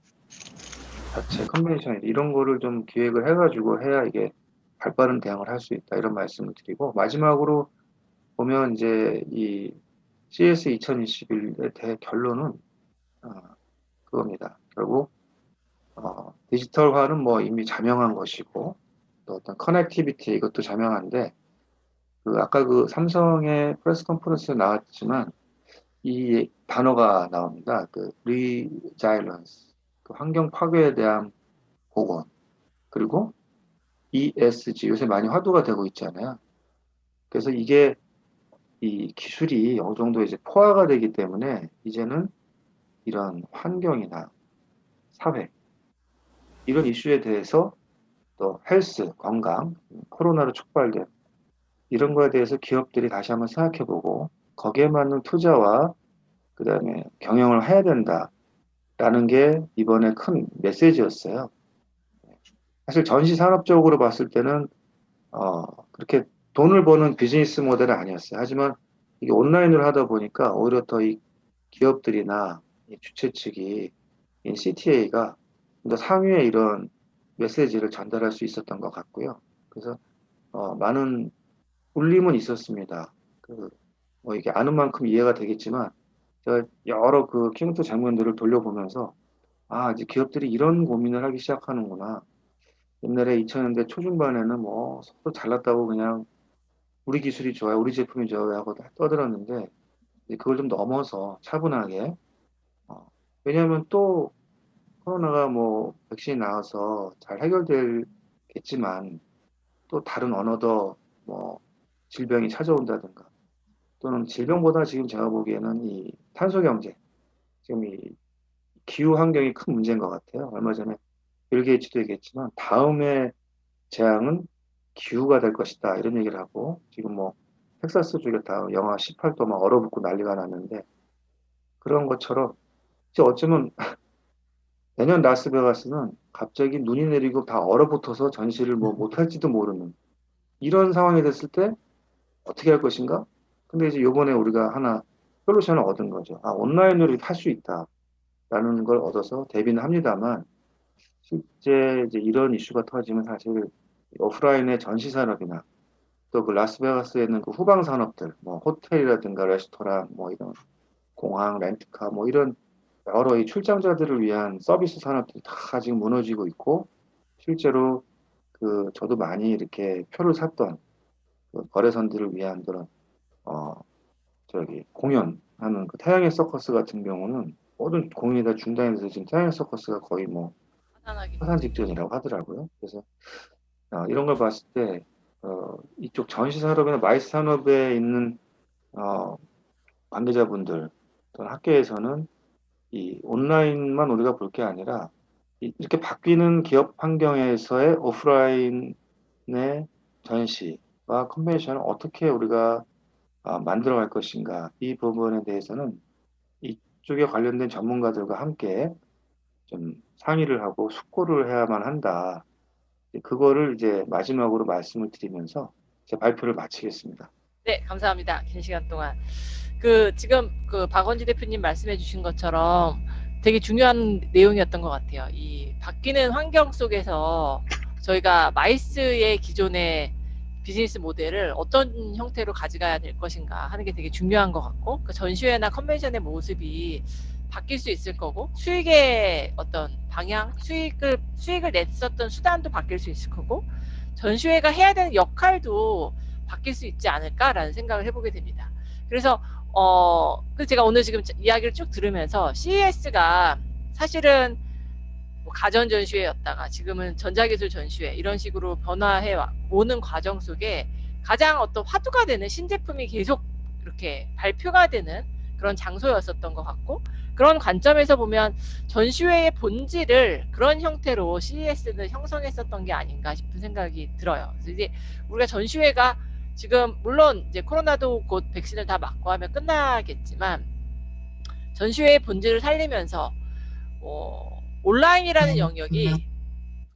자체 컨벤션 이런 거를 좀 기획을 해가지고 해야 이게 발빠른 대응을 할 수 있다. 이런 말씀을 드리고 마지막으로 보면 이제 이 CS 2021의 대결론은 어, 그겁니다. 결국 디지털화는 뭐 이미 자명한 것이고 또 어떤 커넥티비티 이것도 자명한데 아까 그 삼성의 프레스 컨퍼런스에 나왔지만 이 단어가 나옵니다. 리자일런스, 그 환경 파괴에 대한 복원, 그리고 ESG 요새 많이 화두가 되고 있잖아요. 그래서 이게 이 기술이 어느 정도 이제 포화가 되기 때문에 이제는 이런 환경이나 사회 이런 이슈에 대해서 또 헬스, 건강, 코로나로 촉발된 이런 거에 대해서 기업들이 다시 한번 생각해보고 거기에 맞는 투자와 그다음에 경영을 해야 된다라는 게 이번에 큰 메시지였어요. 사실 전시 산업적으로 봤을 때는 그렇게 돈을 버는 비즈니스 모델은 아니었어요. 하지만 이게 온라인으로 하다 보니까 오히려 더 이 기업들이나 이 주최 측이 이 CTA가 더 상위에 이런 메시지를 전달할 수 있었던 것 같고요. 그래서 많은 울림은 있었습니다. 뭐 이게 아는 만큼 이해가 되겠지만 제가 여러 키노트 장면들을 돌려보면서 이제 기업들이 이런 고민을 하기 시작하는구나. 옛날에 2000년대 초중반에는 뭐 서로 잘났다고 그냥 우리 기술이 좋아요, 우리 제품이 좋아요 하고 떠들었는데 이제 그걸 좀 넘어서 차분하게 어, 왜냐하면 또 코로나가 뭐 백신이 나와서 잘 해결되겠지만 또 다른 언어도 뭐 질병이 찾아온다든가 또는 질병보다 지금 제가 보기에는 이 탄소 경제, 지금 이 기후 환경이 큰 문제인 것 같아요. 얼마 전에 빌 게이츠도 얘기했지만 다음에 재앙은 기후가 될 것이다 이런 얘기를 하고 지금 뭐 텍사스 쪽에 다 영하 18도 막 얼어붙고 난리가 났는데 그런 것처럼 이제 어쩌면 내년 라스베가스는 갑자기 눈이 내리고 다 얼어붙어서 전시를 뭐 못할지도 모르는 이런 상황이 됐을 때 어떻게 할 것인가? 근데 이제 요번에 우리가 하나 솔루션을 얻은 거죠. 아, 온라인으로 할 수 있다라는 걸 얻어서 대비는 합니다만 실제 이제 이런 이슈가 터지면 사실 오프라인의 전시 산업이나 또 그 라스베가스에 있는 그 후방 산업들, 뭐 호텔이라든가 레스토랑, 뭐 이런 공항, 렌트카, 뭐 이런 여러 이 출장자들을 위한 서비스 산업들이 다 지금 무너지고 있고 실제로 그 저도 많이 이렇게 표를 샀던 그 거래선들을 위한 그런 어 저기 공연하는 그 태양의 서커스 같은 경우는 모든 공연이 다 중단이 돼서 지금 태양의 서커스가 거의 뭐 하산하기 파산 직전이라고 하더라고요. 그래서 이런 걸 봤을 때 이쪽 전시 산업이나 마이스 산업에 있는 어, 관계자분들 또는 학계에서는 이 온라인만 우리가 볼 게 아니라 이렇게 바뀌는 기업 환경에서의 오프라인의 전시와 컨벤션을 어떻게 우리가 만들어갈 것인가 이 부분에 대해서는 이쪽에 관련된 전문가들과 함께 좀 상의를 하고 숙고를 해야만 한다. 그거를 이제 마지막으로 말씀을 드리면서 제 발표를 마치겠습니다. 네, 감사합니다. 긴 시간 동안. 지금 박원지 대표님 말씀해 주신 것처럼 되게 중요한 내용이었던 것 같아요. 이 바뀌는 환경 속에서 저희가 마이스의 기존의 비즈니스 모델을 어떤 형태로 가져가야 될 것인가 하는 게 되게 중요한 것 같고, 그 전시회나 컨벤션의 모습이 바뀔 수 있을 거고, 수익의 어떤 방향, 수익을 냈었던 수단도 바뀔 수 있을 거고, 전시회가 해야 되는 역할도 바뀔 수 있지 않을까라는 생각을 해보게 됩니다. 그래서 제가 오늘 지금 이야기를 쭉 들으면서 CES가 사실은 뭐 가전 전시회였다가 지금은 전자기술 전시회 이런 식으로 변화해 오는 과정 속에 가장 어떤 화두가 되는 신제품이 계속 이렇게 발표가 되는 그런 장소였었던 것 같고, 그런 관점에서 보면 전시회의 본질을 그런 형태로 CES는 형성했었던 게 아닌가 싶은 생각이 들어요. 그래서 이제 우리가 전시회가 지금 물론 이제 코로나도 곧 백신을 다 맞고 하면 끝나겠지만 전시회의 본질을 살리면서 온라인이라는 영역이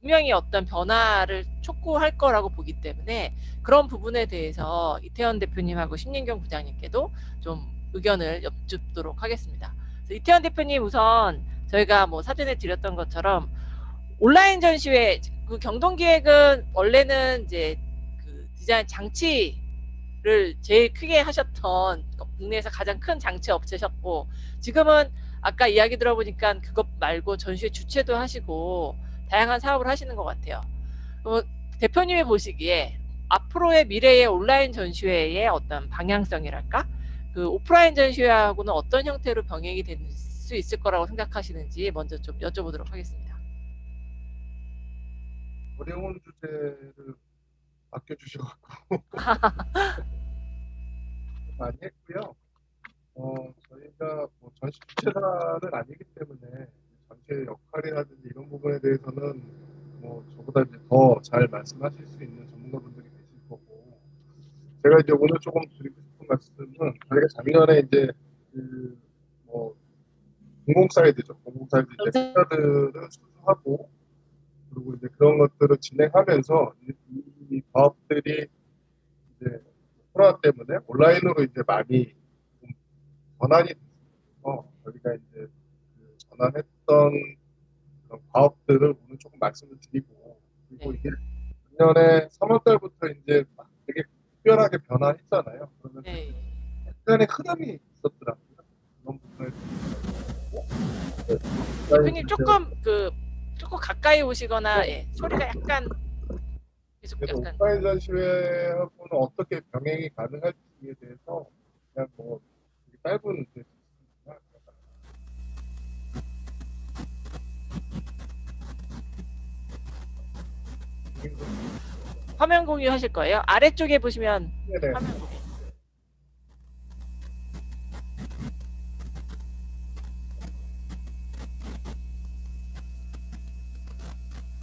분명히 어떤 변화를 촉구할 거라고 보기 때문에 그런 부분에 대해서 이태원 대표님하고 신민경 부장님께도 좀 의견을 여쭙도록 하겠습니다. 그래서 이태원 대표님, 우선 저희가 뭐 사전에 드렸던 것처럼 온라인 전시회 그 경동기획은 원래는 이제 그 디자인 장치를 제일 크게 하셨던 국내에서 가장 큰 장치 업체셨고, 지금은 아까 이야기 들어보니까 그것 말고 전시회 주최도 하시고 다양한 사업을 하시는 것 같아요. 대표님이 보시기에 앞으로의 미래의 온라인 전시회의 어떤 방향성이랄까? 그 오프라인 전시회하고는 어떤 형태로 병행이 될 수 있을 거라고 생각하시는지 먼저 좀 여쭤보도록 하겠습니다. 어려운 주제를 맡겨주셔갖고 많이 했고요. 저희가 뭐 전시 주최사는 아니기 때문에 전시의 역할이라든지 이런 부분에 대해서는 뭐 저보다 이제 더 잘 말씀하실 수 있는 전문가분들이 계실 거고, 제가 이제 오늘 조금 드리고 싶은 말씀은 저희가 작년에 이제 뭐 공공 사이트죠. 공공 사이트 이제 회사들을 수주하고 그리고 이제 그런 것들을 진행하면서 이 사업들이 이제 코로나 때문에 온라인으로 이제 많이 좀 전환이 돼서 저희가 이제 그 전환했던 그런 과업들을 오늘 조금 말씀을 드리고, 그리고 이게 작년에 3월달부터 이제 막 되게 특별하게 변화했잖아요. 그러면 네. 약간의 흐름이 있었더라고요. 그런 부분을 대표님 조금 가까이 오시거나 소리가 약간 계속 그래서 약간 오프라인 전시회하고는 어떻게 병행이 가능할지에 대해서 그냥 뭐 되게 짧은 화면 공유하실 거예요? 아래쪽에 보시면 네네. 화면 공유.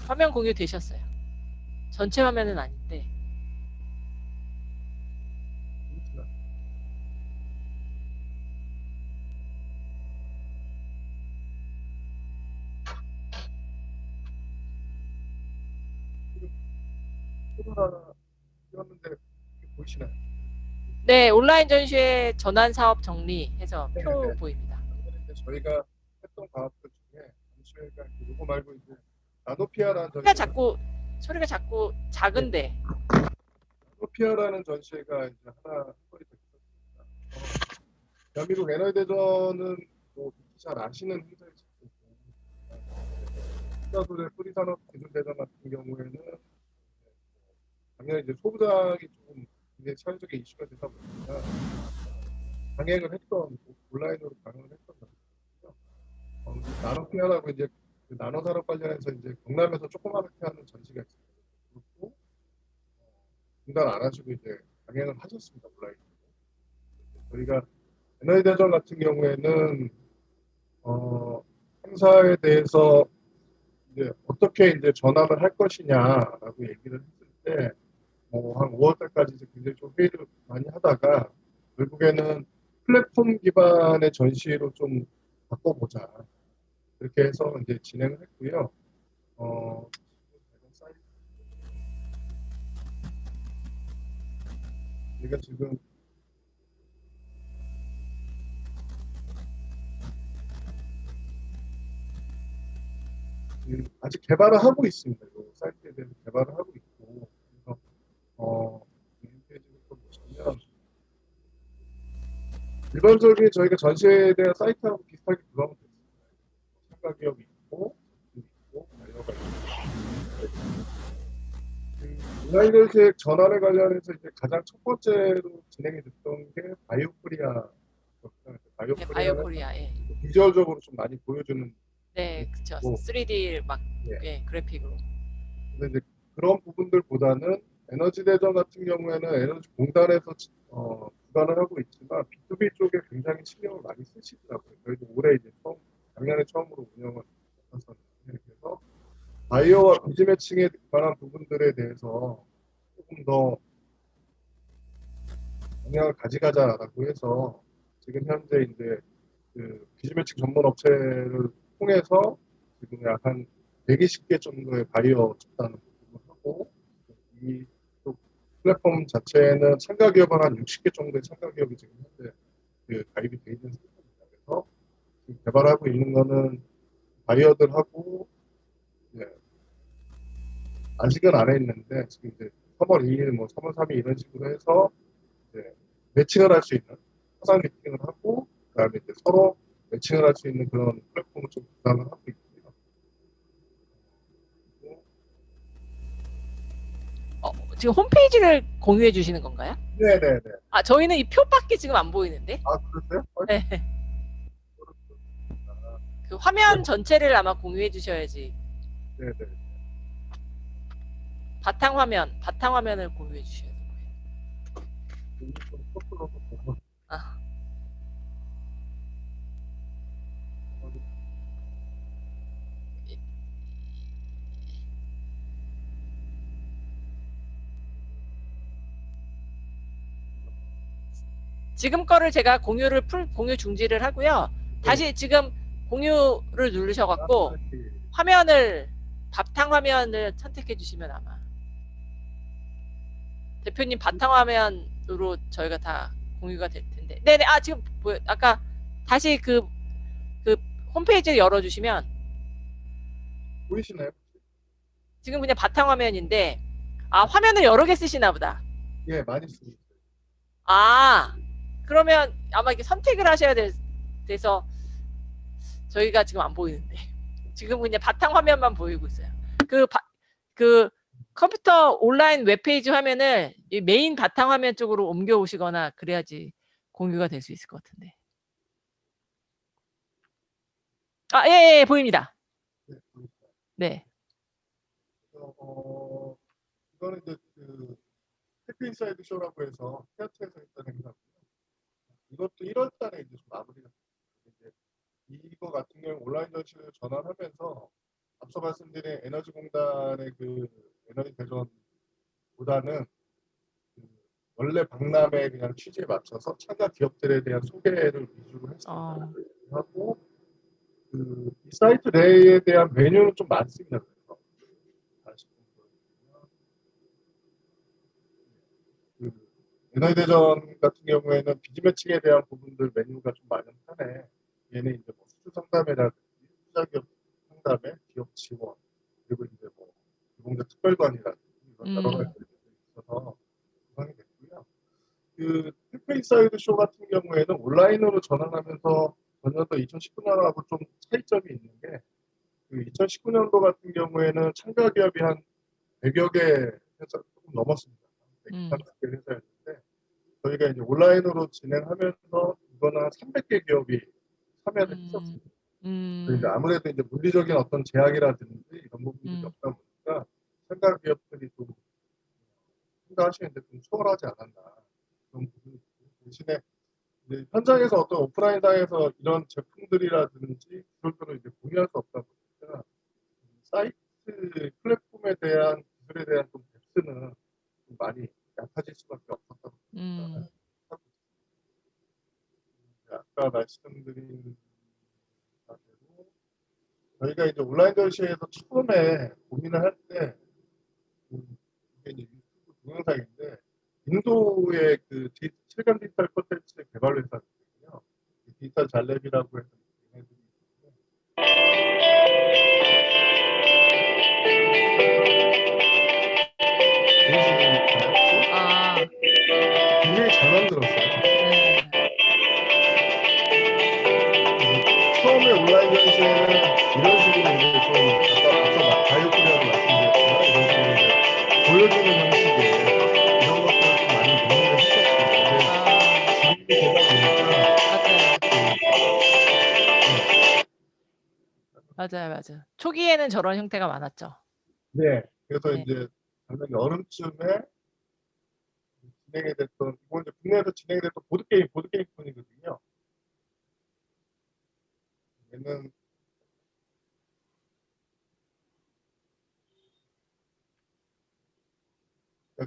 화면 공유 되셨어요. 전체 화면은 아닌데. 코로나 였는데 보이시나요? 네, 온라인 전시회 전환 사업 정리해서 네, 표 네. 보입니다. 이제 저희가 했던 과학들 중에 전시회가 이거 말고 이제 나노피아라는 소리가 자꾸 작은데. 나노피아라는 전시회가 이제 하나 한번이 됐었습니다. 대한민국 에너지 대전은 뭐 잘 아시는 행사일 수 있고, 수자돌의 뿌리산업 기술대전 같은 경우에는 당연히 이제 소부장이 조금 굉장히 사회적인 이슈가 되다 보니까 온라인으로 강행을 했던 거죠. 나노피아라고 이제 그 나노산업 관련해서 이제 경남에서 조그맣게 하는 전시가 있어요. 그렇고 중단 안 하시고 이제 강행을 하셨습니다. 온라인. 저희가 에너지 대전 같은 경우에는 행사에 대해서 이제 어떻게 이제 전환을 할 것이냐라고 얘기를 했을 때, 한 5월 달까지 이제 굉장히 좀 회의를 많이 하다가 결국에는 플랫폼 기반의 전시로 좀 바꿔보자. 이렇게 해서 이제 진행을 했고요. 우리가 지금 아직 개발을 하고 있습니다. 이 사이트에 대해서 개발을 하고 있고, 그래서 페이지를 또 보시면 일반적인 저희가 전시에 대한 사이트하고 비슷하게 구성이 되어 있습니다. 참가 기업이 있고, 바이어가 있고. 온라인 전시회 전환에 관련해서 이제 가장 첫 번째로 진행이 됐던 게 바이오코리아. 네, 바이오코리아는 바이오코리아. 예. 비주얼적으로 좀 많이 보여주는. 네, 그쵸. 뭐, 3D 막 예. 그래픽으로. 근데 이제 그런 부분들보다는 에너지 대전 같은 경우에는 에너지 공단에서 주관을 하고 있지만 B2B 쪽에 굉장히 신경을 많이 쓰시더라고요. 저희도 올해 이제 작년에 처음으로 운영을 했었는데, 그래서 바이오와 비즈 매칭에 관한 부분들에 대해서 조금 더 영향을 가져가자라고 해서 지금 현재 이제 그 비즈 매칭 전문 업체를 통해서 지금 약 한 120개 정도의 바이오 집단을 하고, 이 플랫폼 자체에는 참가 기업은 한 60개 정도의 참가 기업이 지금 현재 가입이 되어 있는 상태입니다. 그래서 지금 개발하고 있는 거는 바이어들하고, 예, 아직은 안 했는데 지금 이제 3월 2일, 뭐 3월 3일 이런 식으로 해서 이제 매칭을 할 수 있는 화상 미팅을 하고, 그다음에 이제 서로 매칭을 할 수 있는 그런 플랫폼을 좀 구상을 하고 있고요. 지금 홈페이지를 공유해 주시는 건가요? 네네네. 아, 저희는 이 표밖에 지금 안 보이는데. 아, 그러세요? 네. 그 화면 전체를 아마 공유해 주셔야지. 네네. 바탕화면을 공유해 주셔야 돼요. 아. 지금 거를 제가 공유 중지를 하고요. 다시 지금 공유를 누르셔갖고 바탕화면을 선택해 주시면 아마 대표님 바탕화면으로 저희가 다 공유가 될 텐데. 네네. 아, 지금 아까 다시 그 홈페이지를 열어주시면 보이시나요? 지금 그냥 바탕화면인데, 아, 화면을 여러 개 쓰시나 보다. 예, 많이 쓰고 있어요. 아, 그러면 아마 이렇게 선택을 하셔야 돼서 저희가 지금 안 보이는데, 지금 그냥 바탕화면만 보이고 있어요. 그 컴퓨터 온라인 웹페이지 화면을 이 메인 바탕화면 쪽으로 옮겨 오시거나 그래야지 공유가 될 수 있을 것 같은데. 아, 예, 보입니다. 네, 보이시나요? 네. 그래서 이거는 이제 그 테크 인사이드 쇼라고 해서 티아트에서 했던 행사고요. 이것도 1월 달에 이제 좀 마무리가 됐어요. 이제 이거 같은 경우 온라인 전시를 전환하면서 앞서 말씀드린 에너지공단의 그 에너지 대전보다는 그 원래 박람회 그냥 취지에 맞춰서 참가 기업들에 대한 소개를 위주로 했습니다. 하고 이 사이트 내에 대한 메뉴는 좀 많습니다. 그래서 다시 보면 그 에너지 대전 같은 경우에는 비즈매칭에 대한 부분들 메뉴가 좀 많은데 얘는 이제 뭐 수주 상담회라든지 투자기업 상담회, 기업 지원 그리고 이제 뭐 유공자 특별관이라든지 이런 여러 가지들이 있어서 구성이 됐고요. 그 테크인사이드 쇼 같은 경우에는 온라인으로 전환하면서 전년도 2019년하고 좀 차이점이 있는 게 그 2019년도 같은 경우에는 참가 기업이 한 100여 개 회사 조금 넘었습니다. 130개 회사였는데 저희가 이제 온라인으로 진행하면서 이거는 한 300개 기업이 참여를 했었습니다. 그래서 이제 아무래도 이제 물리적인 어떤 제약이라든지 이런 부분들이 없다 보니까 참가 기업들이 좀 참가하시는데 좀 수월하지 않았나 그런 부분이 있고 대신에 이제 현장에서 어떤 오프라인상에서 이런 제품들이라든지 그런 거를 이제 공유할 수 없다 보니까 사이트 플랫폼에 대한 기술에 대한 좀 뎁스는 좀 많이 약해질 수밖에 없었다고 생각합니다. 아까 말씀드린 바대로 저희가 이제 온라인 전시회에서 처음에 고민을 할 때 이게 이제 유튜브 동영상인데 인도의 그 실감 디지털 콘텐츠 개발 회사거든요. 디지털 잘랩이라고 해서 얘네들이 굉장히 잘 만들었어요. 처음에 온라인 전시회는 이런 식으로 이제 좀 아까 앞서 다이어트라고 말씀드렸지만 이런 식으로 이제 보여주는 형식의 이런 것들을 좀 많이 논의를 했었어요. 근데 진행이 되다 보니까 맞아요. 초기에는 저런 형태가 많았죠. 네, 그래서 네. 이제 작년 여름쯤에 진행이 됐던 이번 이제 국내에서 진행이 됐던 보드게임뿐이거든요. 얘는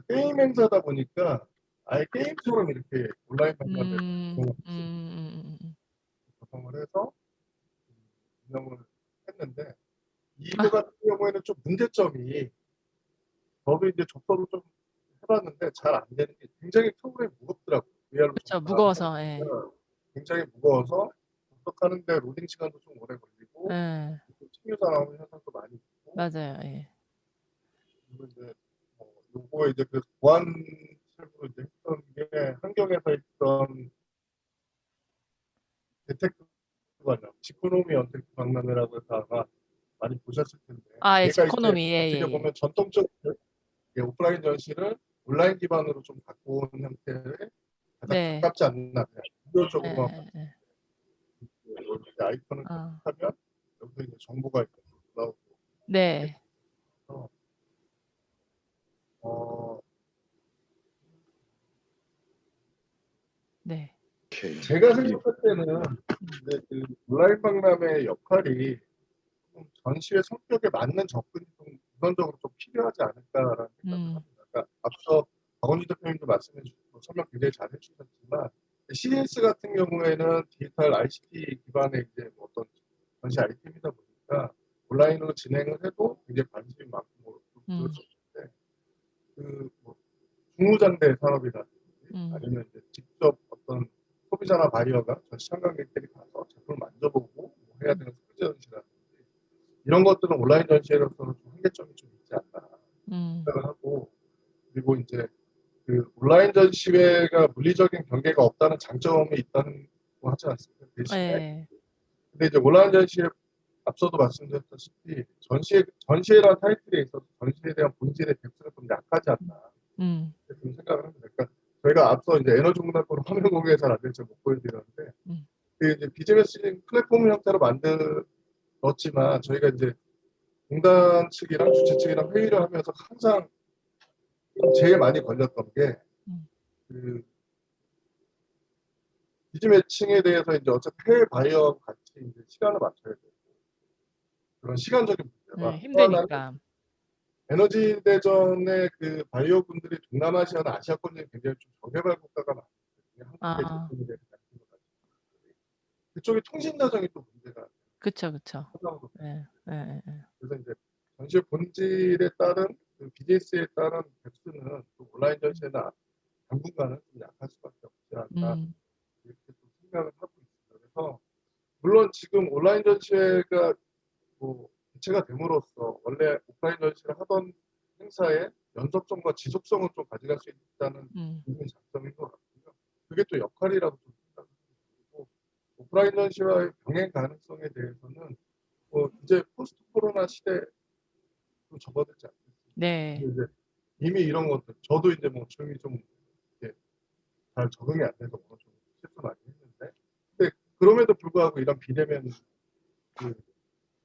게임 행사다 보니까 아예 게임처럼 이렇게 온라인 방송을 구성을 해서 운영을 했는데 이거 같은 경우에는 좀 문제점이 저도 이제 접속을 좀 해봤는데 잘 안 되는 게 굉장히 프로그램이 무겁더라고요. VR로 그렇죠. 무거워서. 예. 굉장히 무거워서 접속하는데 로딩 시간도 좀 오래 걸리고 예. 침유사 나오는 현상도 많이 있고 맞아요. 예. 그리고 이제 요거 이제 그 보안 실무로 이제 했던 게 한경에서 있던 데텍트관이요. 지코노미 언택트 박람회라고 해서 아마 많이 보셨을 텐데 예. 얘가 지코노미. 이제 어떻게 보면 전통적 오프라인 전시를 온라인 기반으로 좀 바꾼 형태의 가장 네. 가깝지 않나 그냥 비교적으로만 예. 이렇게 아이콘을 클릭하면 여기서 이제 정보가 이렇게 나오고 네. 네. 오케이. 제가 생각할 때는 이제 그 온라인 박람회의 역할이 좀 전시의 성격에 맞는 접근이 좀 우선적으로 좀 필요하지 않을까라는 생각을 합니다. 그러니까 앞서 박원주 대표님도 말씀해 주시고 설명 굉장히 잘 해주셨지만 CS 같은 경우에는 디지털 ICT 기반의 이제 뭐 어떤 전시 아이템이다 보니까 온라인으로 진행을 해도 굉장히 관심이 많고 뭐 그럴 수 있는데 그뭐 중무장대 산업이라든지 아니면 이제 직접 어떤 소비자나 바이어가 전시 참관객들이 가서 제품을 만져보고 뭐 해야 되는 소비자 전시라든지 이런 것들은 온라인 전시회로서는 좀 한계점이 좀 있지 않나 생각을 하고 그리고 이제 그 온라인 전시회가 물리적인 경계가 없다는 장점이 있다는 거 하지 않습니까? 대신에 근데 이제 온라인 전시회 앞서도 말씀드렸다시피 전시회라는 타이틀에 있어서 전시에 대한 본질의 뎁스가 좀 약하지 않나 좀 생각을 합니다. 그러니까 저희가 앞서 이제 에너지 공단권 화면 공유가 잘 안 돼서 못 보여드렸는데 그 이제 비즈니스 플랫폼 형태로 만들었지만 저희가 이제 공단 측이랑 주최 측이랑 회의를 하면서 항상 제일 많이 걸렸던 게 음. 그 비즈 매칭에 대해서 이제 어차피 해외 바이어하고 같이 이제 시간을 맞춰야 돼요. 그런 시간적인 문제와 네, 또 하나는 힘드니까. 에너지 대전의 그 바이어분들이 동남아시아나 아시아권이 굉장히 좀 저개발 국가가 많거든요. 한국에 아, 제품이 되는 그쪽에 통신 자정이 또 문제가 그쵸, 그쵸. 상당도 네, 네, 네. 그래서 이제 전시의 본질에 따른 그 비즈니스에 따른 객수는 또 온라인 전시회나 당분간은 좀 약할 수밖에 없지 않나 음, 이렇게 좀 생각을 하고 있습니다. 그래서 물론 지금 온라인 전시회가 뭐 개최가 됨으로써 원래 오프라인 전시를 하던 행사의 연속성과 지속성을 좀 가져갈 수 있다는 부분이 장점인 것 같고요. 그게 또 역할이라고 좀 생각을 하고 오프라인 전시와의 병행 가능성에 대해서는 뭐 이제 포스트 코로나 시대로 접어들지 않겠습니까? 네, 근데 이제 이미 이런 것들 저도 이제 뭐 조용히 좀 이렇게 잘 적응이 안 돼서 뭐 좀 실수 많이 했는데 근데 그럼에도 불구하고 이런 비대면 그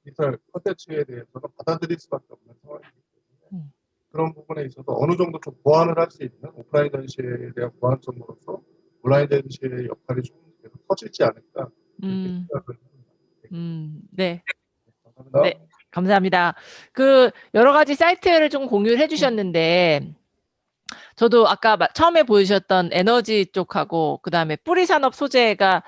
디지털 콘텐츠에 대해서는 받아들일 수밖에 없는 상황이기 때문에 음, 그런 부분에 있어서 어느 정도 좀 보완을 할 수 있는 오프라인 전시에 대한 보완점으로서 온라인 전시의 역할이 좀 계속 커지지 않을까 이렇게 음, 생각을 합니다. 네, 감사합니다. 네, 감사합니다. 그 여러 가지 사이트를 좀 공유를 해주셨는데, 저도 아까 처음에 보여주셨던 에너지 쪽하고 그다음에 뿌리 산업 소재가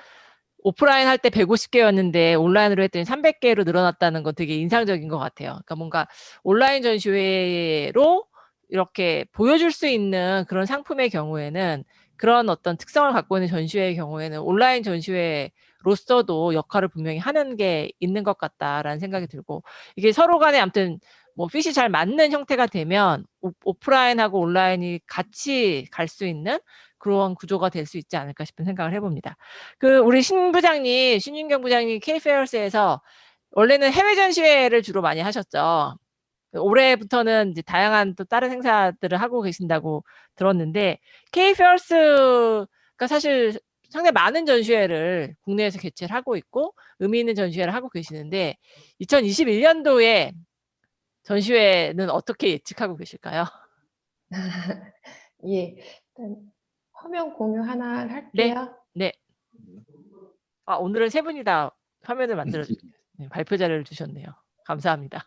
오프라인 할 때 150개였는데 온라인으로 했더니 300개로 늘어났다는 건 되게 인상적인 것 같아요. 그러니까 뭔가 온라인 전시회로 이렇게 보여줄 수 있는 그런 상품의 경우에는 그런 어떤 특성을 갖고 있는 전시회의 경우에는 온라인 전시회로서도 역할을 분명히 하는 게 있는 것 같다라는 생각이 들고 이게 서로 간에 아무튼 뭐 핏이 잘 맞는 형태가 되면 오프라인하고 온라인이 같이 갈 수 있는 그런 구조가 될 수 있지 않을까 싶은 생각을 해봅니다. 그 우리 신윤경 부장님 K-페어스에서 원래는 해외 전시회를 주로 많이 하셨죠. 올해부터는 이제 다양한 또 다른 행사들을 하고 계신다고 들었는데 K-페어스가 사실 상당히 많은 전시회를 국내에서 개최를 하고 있고 의미 있는 전시회를 하고 계시는데 2021년도에 전시회는 어떻게 예측하고 계실까요? 예, 일단 화면 공유 하나 네, 할게요. 네. 아, 오늘은 세 분이 다 화면을 만들어 발표 자료를 주셨네요. 감사합니다.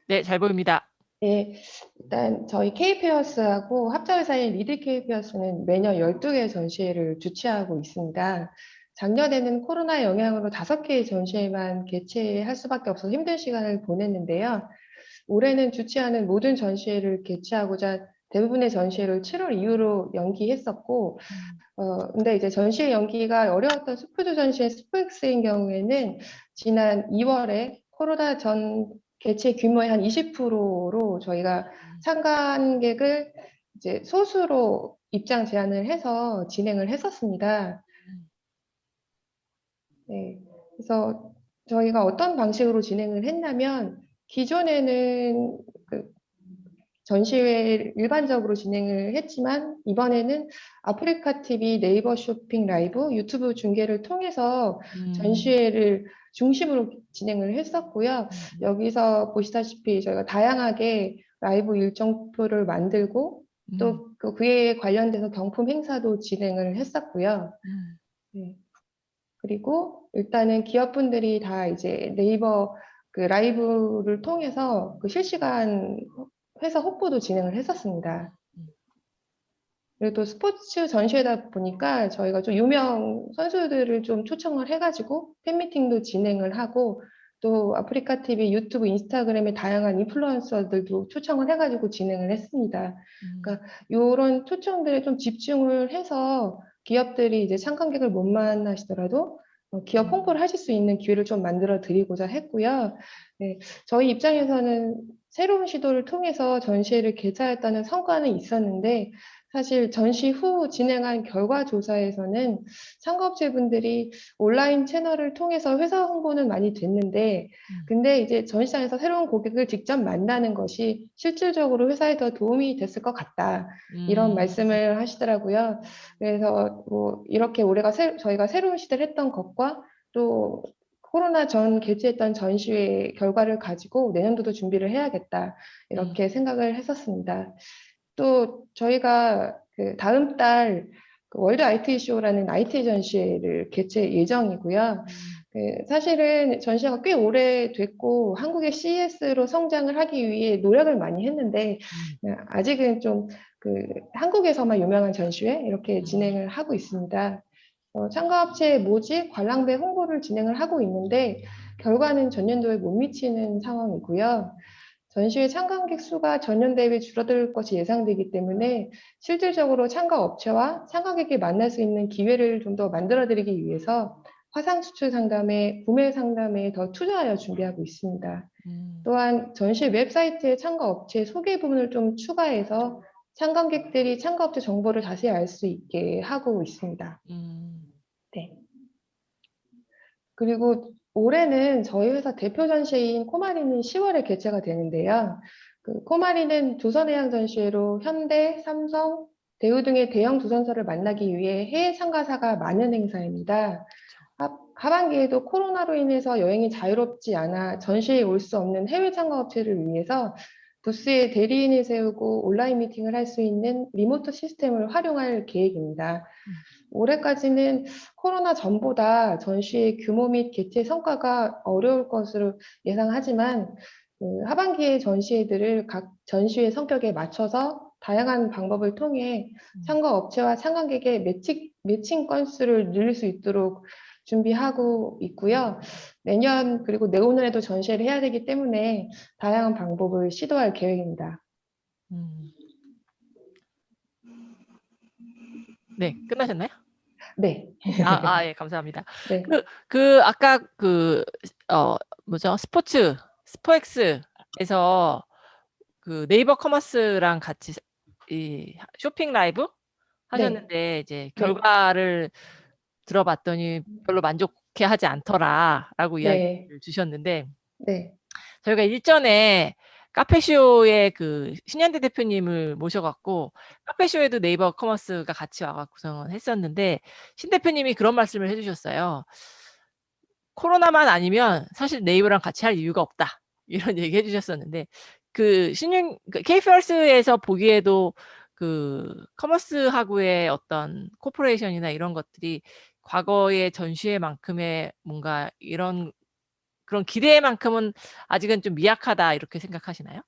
네, 잘 보입니다. 예, 일단 저희 K페어스하고 합작회사인 리드 K페어스는 매년 12개의 전시회를 주최하고 있습니다. 작년에는 코로나 영향으로 5개의 전시회만 개최할 수밖에 없어서 힘든 시간을 보냈는데요. 올해는 주최하는 모든 전시회를 개최하고자 대부분의 전시회를 7월 이후로 연기했었고, 근데 이제 전시회 연기가 어려웠던 스푸드 전시회 스프엑스인 경우에는 지난 2월에 코로나 전 개최 규모의 한 20%로 저희가 참관객을 이제 소수로 입장 제한을 해서 진행을 했었습니다. 네. 그래서 저희가 어떤 방식으로 진행을 했냐면 기존에는 그 전시회 일반적으로 진행을 했지만 이번에는 아프리카 TV, 네이버 쇼핑 라이브, 유튜브 중계를 통해서 전시회를 중심으로 진행을 했었고요. 여기서 보시다시피 저희가 다양하게 라이브 일정표를 만들고 또 그에 관련돼서 경품 행사도 진행을 했었고요. 네. 그리고 일단은 기업분들이 다 이제 네이버 그 라이브를 통해서 그 실시간 회사 홍보도 진행을 했었습니다. 그리고 또 스포츠 전시회다 보니까 저희가 좀 유명 선수들을 좀 초청을 해가지고 팬미팅도 진행을 하고 또 아프리카 TV, 유튜브, 인스타그램의 다양한 인플루언서들도 초청을 해가지고 진행을 했습니다. 그러니까 이런 초청들에 좀 집중을 해서 기업들이 이제 참관객을 못 만나시더라도 기업 홍보를 하실 수 있는 기회를 좀 만들어 드리고자 했고요. 네, 저희 입장에서는 새로운 시도를 통해서 전시회를 개최했다는 성과는 있었는데 사실 전시 후 진행한 결과 조사에서는 상업체분들이 온라인 채널을 통해서 회사 홍보는 많이 됐는데 근데 이제 전시장에서 새로운 고객을 직접 만나는 것이 실질적으로 회사에 더 도움이 됐을 것 같다. 이런 말씀을 하시더라고요. 그래서 뭐 이렇게 저희가 새로운 시도를 했던 것과 또 코로나 전 개최했던 전시회 결과를 가지고 내년도도 준비를 해야겠다 이렇게 생각을 했었습니다. 또 저희가 그 다음 달 월드 IT 쇼라는 IT 전시회를 개최 예정이고요. 사실은 전시회가 꽤 오래됐고 한국의 CES로 성장을 하기 위해 노력을 많이 했는데 아직은 좀 한국에서만 유명한 전시회 이렇게 진행을 하고 있습니다. 참가업체 모집, 관람배 홍보를 진행을 하고 있는데 결과는 전년도에 못 미치는 상황이고요. 전시회 참관객 수가 전년 대비 줄어들 것이 예상되기 때문에 실질적으로 참가 업체와 참가객이 만날 수 있는 기회를 좀 더 만들어드리기 위해서 화상 수출 상담에, 구매 상담에 더 투자하여 준비하고 있습니다. 또한 전시 웹사이트에 참가 업체 소개 부분을 좀 추가해서 참관객들이 참가 업체 정보를 자세히 알 수 있게 하고 있습니다. 네. 그리고 올해는 저희 회사 대표 전시회인 코마리는 10월에 개최가 되는데요. 코마리는 조선해양 전시회로 현대, 삼성, 대우 등의 대형 조선사를 만나기 위해 해외 참가사가 많은 행사입니다. 하반기에도 코로나로 인해서 여행이 자유롭지 않아 전시회에 올 수 없는 해외 참가 업체를 위해서 부스에 대리인을 세우고 온라인 미팅을 할 수 있는 리모트 시스템을 활용할 계획입니다. 올해까지는 코로나 전보다 전시회 규모 및 개최 성과가 어려울 것으로 예상하지만 하반기에 전시회들을 각 전시회 성격에 맞춰서 다양한 방법을 통해 참가 업체와 참관객의 매칭 건수를 늘릴 수 있도록 준비하고 있고요. 내년 그리고 내후년에도 전시회를 해야 되기 때문에 다양한 방법을 시도할 계획입니다. 네, 끝나셨나요? 네. 예, 감사합니다. 네. 아까 스포엑스에서 네이버 커머스랑 같이 이 쇼핑 라이브 하셨는데 이제 결과를 들어봤더니 별로 만족해 하지 않더라라고 이야기를 주셨는데 네. 저희가 일전에 카페쇼에 신현대 대표님을 모셔갖고 카페쇼에도 네이버 커머스가 같이 와갖고 구성을 했었는데 신 대표님이 그런 말씀을 해주셨어요. 코로나만 아니면 사실 네이버랑 같이 할 이유가 없다 이런 얘기 해주셨었는데 K펄스에서 보기에도 커머스하고의 어떤 코퍼레이션이나 이런 것들이 과거의 전시회만큼의 뭔가 그런 기대만큼은 아직은 좀 미약하다 이렇게 생각하시나요?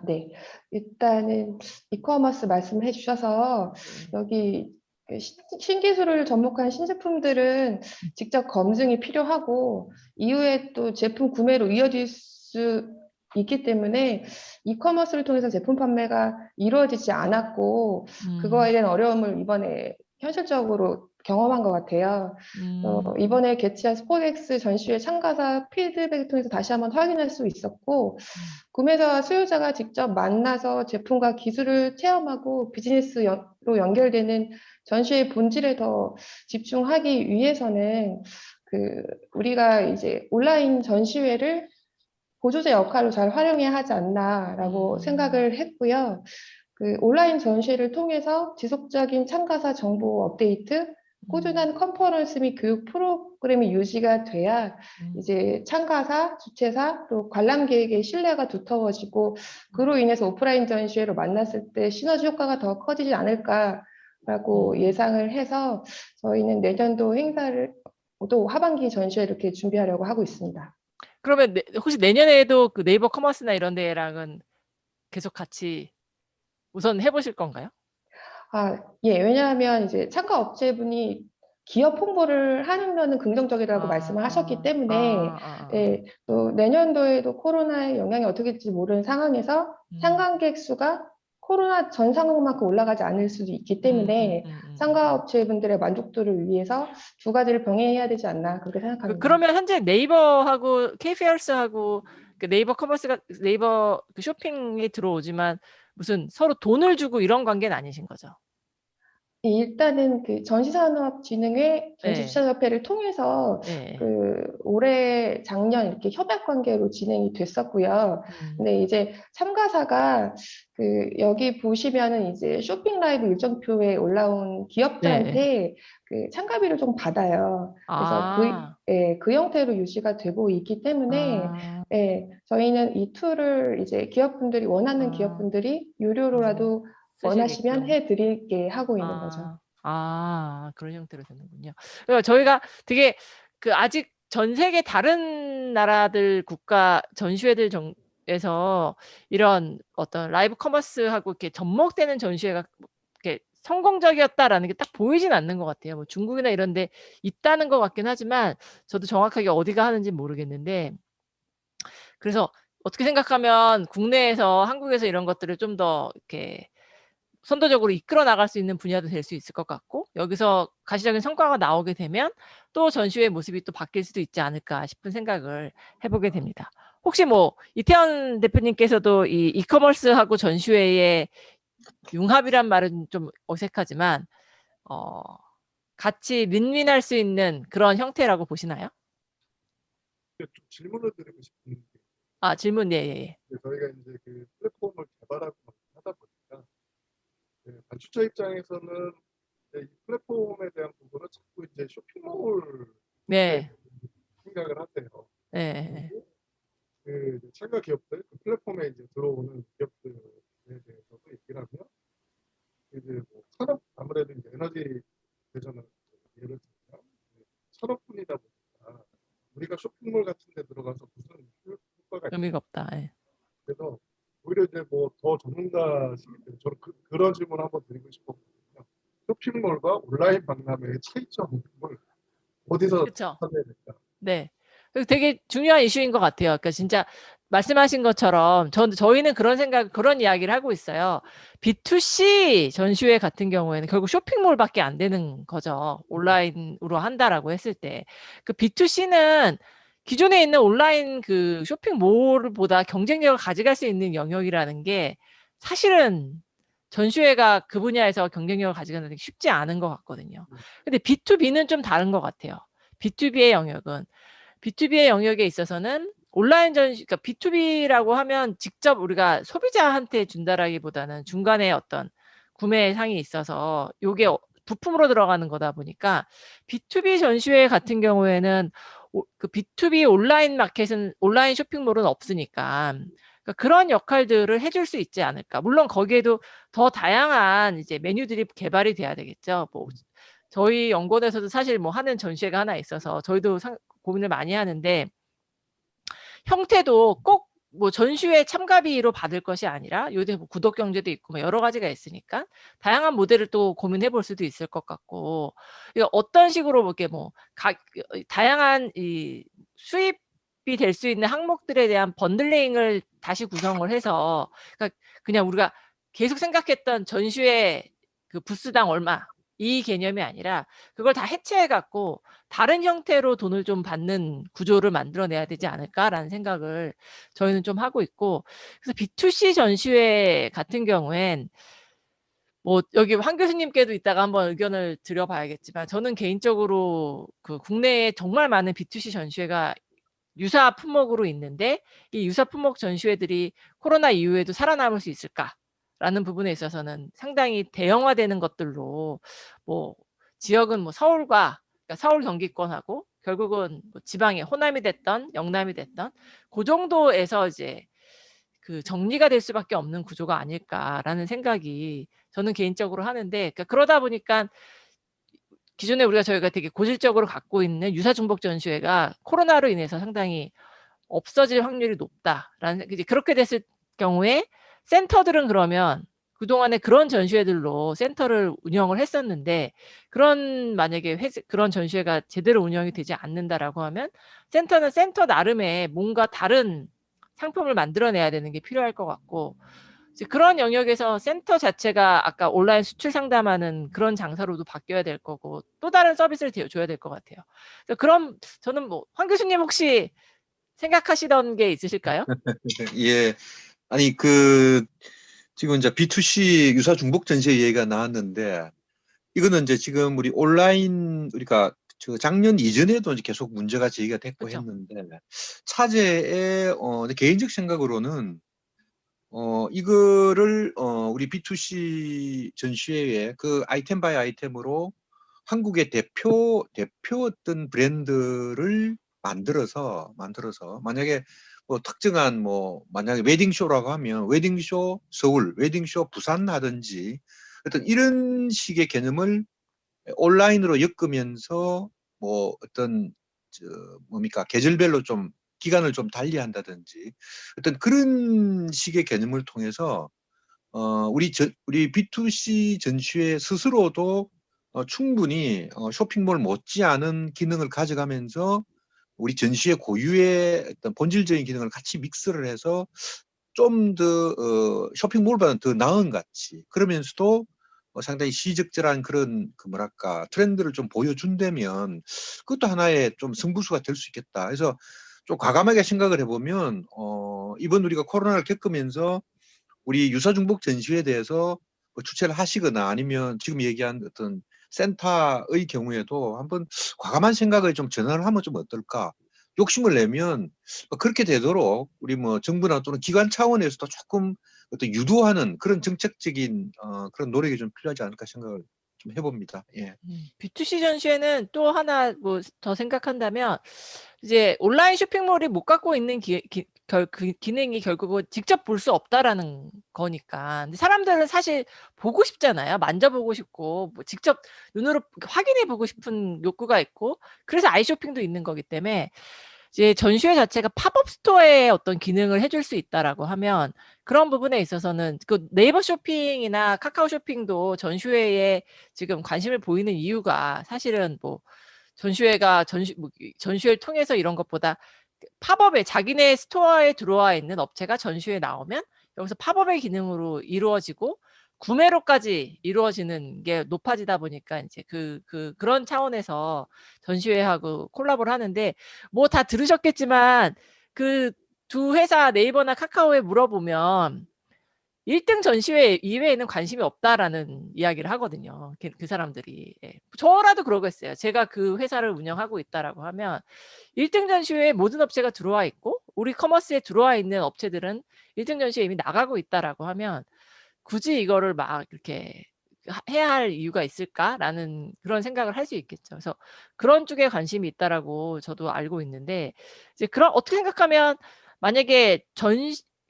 네. 일단은 이커머스 말씀해 주셔서 여기 신기술을 접목한 신제품들은 직접 검증이 필요하고 이후에 또 제품 구매로 이어질 수 있기 때문에 이커머스를 통해서 제품 판매가 이루어지지 않았고 그거에 대한 어려움을 이번에 현실적으로 경험한 것 같아요. 이번에 개최한 스포엑스 전시회 참가자 피드백을 통해서 다시 한번 확인할 수 있었고 구매자와 수요자가 직접 만나서 제품과 기술을 체험하고 비즈니스로 연결되는 전시의 본질에 더 집중하기 위해서는 우리가 이제 온라인 전시회를 보조제 역할로 잘 활용해야 하지 않나라고 생각을 했고요. 온라인 전시회를 통해서 지속적인 참가자 정보 업데이트, 꾸준한 컨퍼런스 및 교육 프로그램이 유지가 돼야 이제 참가사, 주최사, 또 관람객의 신뢰가 두터워지고 그로 인해서 오프라인 전시회로 만났을 때 시너지 효과가 더 커지지 않을까라고 예상을 해서 저희는 내년도 행사를 또 하반기 전시회 이렇게 준비하려고 하고 있습니다. 그러면 혹시 내년에도 네이버 커머스나 이런 데랑은 계속 같이 우선 해보실 건가요? 예, 왜냐하면 이제 참가 업체분이 기업 홍보를 하는 면은 긍정적이라고 말씀을 하셨기 때문에 예, 또 내년도에도 코로나의 영향이 어떻게 될지 모르는 상황에서 참관객 수가 코로나 전 상황만큼 올라가지 않을 수도 있기 때문에 참가 업체분들의 만족도를 위해서 두 가지를 병행해야 되지 않나 그렇게 생각합니다. 그러면 현재 네이버하고 K페어스하고 네이버 커머스가 네이버 쇼핑에 들어오지만 무슨 서로 돈을 주고 이런 관계는 아니신 거죠? 일단은 전시산업진흥회 전시주차협회를 통해서 올해 작년 이렇게 협약 관계로 진행이 됐었고요. 근데 이제 참가사가 여기 보시면은 이제 쇼핑 라이브 일정표에 올라온 기업들한테 참가비를 좀 받아요. 그래서 예, 그 형태로 유지가 되고 있기 때문에 아, 예, 저희는 이 툴을 이제 기업분들이 원하는 아, 기업분들이 유료로라도 원하시면 쓰시게끔. 해드리게 하고 있는 거죠. 그런 형태로 되는군요. 그러니까 저희가 되게 아직 전 세계 다른 나라들 국가 전시회들 에서 이런 어떤 라이브 커머스하고 이렇게 접목되는 전시회가 이렇게 성공적이었다라는 게 딱 보이진 않는 것 같아요. 뭐 중국이나 이런 데 있다는 것 같긴 하지만 저도 정확하게 어디가 하는지 모르겠는데 그래서 어떻게 생각하면 국내에서 한국에서 이런 것들을 좀 더 이렇게 선도적으로 이끌어 나갈 수 있는 분야도 될 수 있을 것 같고 여기서 가시적인 성과가 나오게 되면 또 전시회 모습이 또 바뀔 수도 있지 않을까 싶은 생각을 해보게 됩니다. 혹시 뭐 이태원 대표님께서도 이 이커머스하고 전시회의 융합이란 말은 좀 어색하지만 같이 윈윈할 수 있는 그런 형태라고 보시나요? 좀 질문을 드리고 싶은데 질문 예. 저희가 이제 그 플랫폼을 개발하고 하다 보니까 발주자 입장에서는 이 플랫폼에 대한 부분은 자꾸 이제 쇼핑몰 네. 생각을 하세요. 네. 그 참가 기업들, 그 플랫폼에 이제 들어오는 기업들에 대해서도 얘기를 하면 이제 뭐 산업 아무래도 이제 에너지 대전은 예를 들면 산업군이다 보니까 우리가 쇼핑몰 같은 데 들어가서 무슨 효과가 있나. 의미가 없다. 예. 그래서 오히려 이제 뭐 더 전문가시기 때문에 저는 그런 질문 한번 드리고 싶었거든요. 쇼핑몰과 온라인 박람회의 차이점을 어디서 그렇죠. 찾아야 될까? 네. 되게 중요한 이슈인 것 같아요. 그러니까 진짜 말씀하신 것처럼 저희는 그런 이야기를 하고 있어요. B2C 전시회 같은 경우에는 결국 쇼핑몰밖에 안 되는 거죠. 온라인으로 한다라고 했을 때. 그 B2C는 기존에 있는 온라인 그 쇼핑몰보다 경쟁력을 가져갈 수 있는 영역이라는 게 사실은 전시회가 그 분야에서 경쟁력을 가져가는 게 쉽지 않은 것 같거든요. 근데 B2B는 좀 다른 것 같아요. B2B의 영역에 있어서는 온라인 전시, 그러니까 B2B라고 하면 직접 우리가 소비자한테 준다라기보다는 중간에 어떤 구매 상이 있어서 요게 부품으로 들어가는 거다 보니까 B2B 전시회 같은 경우에는 그 B2B 온라인 마켓은 온라인 쇼핑몰은 없으니까 그러니까 그런 역할들을 해줄 수 있지 않을까. 물론 거기에도 더 다양한 이제 메뉴들이 개발이 돼야 되겠죠. 뭐 저희 연구원에서도 사실 뭐 하는 전시회가 하나 있어서 저희도 고민을 많이 하는데 형태도 꼭 뭐 전시회 참가비로 받을 것이 아니라 요새 뭐 구독 경제도 있고 뭐 여러 가지가 있으니까 다양한 모델을 또 고민해 볼 수도 있을 것 같고 어떤 식으로 이렇게 뭐 다양한 이 수입이 될 수 있는 항목들에 대한 번들링을 다시 구성을 해서 그러니까 그냥 우리가 계속 생각했던 전시회 그 부스당 얼마 이 개념이 아니라 그걸 다 해체해 갖고 다른 형태로 돈을 좀 받는 구조를 만들어내야 되지 않을까라는 생각을 저희는 좀 하고 있고 그래서 B2C 전시회 같은 경우엔 뭐 여기 황 교수님께도 이따가 한번 의견을 드려봐야겠지만 저는 개인적으로 그 국내에 정말 많은 B2C 전시회가 유사 품목으로 있는데 이 유사 품목 전시회들이 코로나 이후에도 살아남을 수 있을까라는 부분에 있어서는 상당히 대형화되는 것들로 뭐 지역은 뭐 서울과 그러니까 서울 경기권하고 결국은 뭐 지방의 호남이 됐던 영남이 됐던 그 정도에서 이제 그 정리가 될 수밖에 없는 구조가 아닐까라는 생각이 저는 개인적으로 하는데 그러니까 그러다 보니까 기존에 저희가 되게 고질적으로 갖고 있는 유사 중복 전시회가 코로나로 인해서 상당히 없어질 확률이 높다라는 이제 그렇게 됐을 경우에 센터들은 그러면 그동안에 그런 전시회들로 센터를 운영을 했었는데 그런 만약에 그런 전시회가 제대로 운영이 되지 않는다라고 하면 센터는 센터 나름의 뭔가 다른 상품을 만들어내야 되는 게 필요할 것 같고 이제 그런 영역에서 센터 자체가 아까 온라인 수출 상담하는 그런 장사로도 바뀌어야 될 거고 또 다른 서비스를 줘야 될 것 같아요. 그럼 저는 뭐 황 교수님 혹시 생각하시던 게 있으실까요? 예. 아니, 지금 이제 B2C 유사 중복 전시회 얘기가 나왔는데, 이거는 이제 지금 우리 온라인, 우리가 작년 이전에도 이제 계속 문제가 제기가 됐고 그쵸. 했는데, 차제의, 개인적 생각으로는, 이거를, 우리 B2C 전시회에 그 아이템 바이 아이템으로 한국의 대표 어떤 브랜드를 만들어서 만약에 뭐 특정한 뭐 만약에 웨딩쇼라고 하면 웨딩쇼 서울, 웨딩쇼 부산 하든지 어떤 이런 식의 개념을 온라인으로 엮으면서 뭐 어떤 저 뭡니까 계절별로 좀 기간을 좀 달리한다든지 어떤 그런 식의 개념을 통해서 우리 B2C 전시회 스스로도 충분히 쇼핑몰 못지않은 기능을 가져가면서 우리 전시회 고유의 어떤 본질적인 기능을 같이 믹스를 해서 좀 더 쇼핑몰보다는 더 나은 같이 그러면서도 상당히 시적절한 그런 그 뭐랄까 트렌드를 좀 보여준다면 그것도 하나의 좀 승부수가 될 수 있겠다. 그래서 좀 과감하게 생각을 해보면 이번 우리가 코로나를 겪으면서 우리 유사중복 전시회에 대해서 뭐 주최를 하시거나 아니면 지금 얘기한 어떤 센터의 경우에도 한번 과감한 생각을 좀 전환을 하면 좀 어떨까? 욕심을 내면 그렇게 되도록 우리 뭐 정부나 또는 기관 차원에서도 조금 어떤 유도하는 그런 정책적인 그런 노력이 좀 필요하지 않을까 생각을 좀 해봅니다. 예. B2C 전시회는 또 하나 뭐 더 생각한다면 이제 온라인 쇼핑몰이 못 갖고 있는 그 기능이 결국은 직접 볼 수 없다라는 거니까. 근데 사람들은 사실 보고 싶잖아요. 만져보고 싶고 뭐 직접 눈으로 확인해 보고 싶은 욕구가 있고 그래서 아이쇼핑도 있는 거기 때문에 이제 전시회 자체가 팝업 스토어의 어떤 기능을 해줄 수 있다라고 하면 그런 부분에 있어서는 그 네이버 쇼핑이나 카카오 쇼핑도 전시회에 지금 관심을 보이는 이유가 사실은 뭐 전시회가 전시회를 통해서 이런 것보다 팝업에 자기네 스토어에 들어와 있는 업체가 전시회에 나오면 여기서 팝업의 기능으로 이루어지고 구매로까지 이루어지는 게 높아지다 보니까 이제 그런 차원에서 전시회하고 콜라보를 하는데 뭐 다 들으셨겠지만 그 두 회사 네이버나 카카오에 물어보면 1등 전시회 이외에는 관심이 없다라는 이야기를 하거든요. 그 사람들이. 예. 저라도 그러겠어요. 제가 그 회사를 운영하고 있다라고 하면 1등 전시회에 모든 업체가 들어와 있고 우리 커머스에 들어와 있는 업체들은 1등 전시회에 이미 나가고 있다라고 하면 굳이 이거를 막 이렇게 해야 할 이유가 있을까라는 그런 생각을 할 수 있겠죠. 그래서 그런 쪽에 관심이 있다라고 저도 알고 있는데 이제 그런 어떻게 생각하면 만약에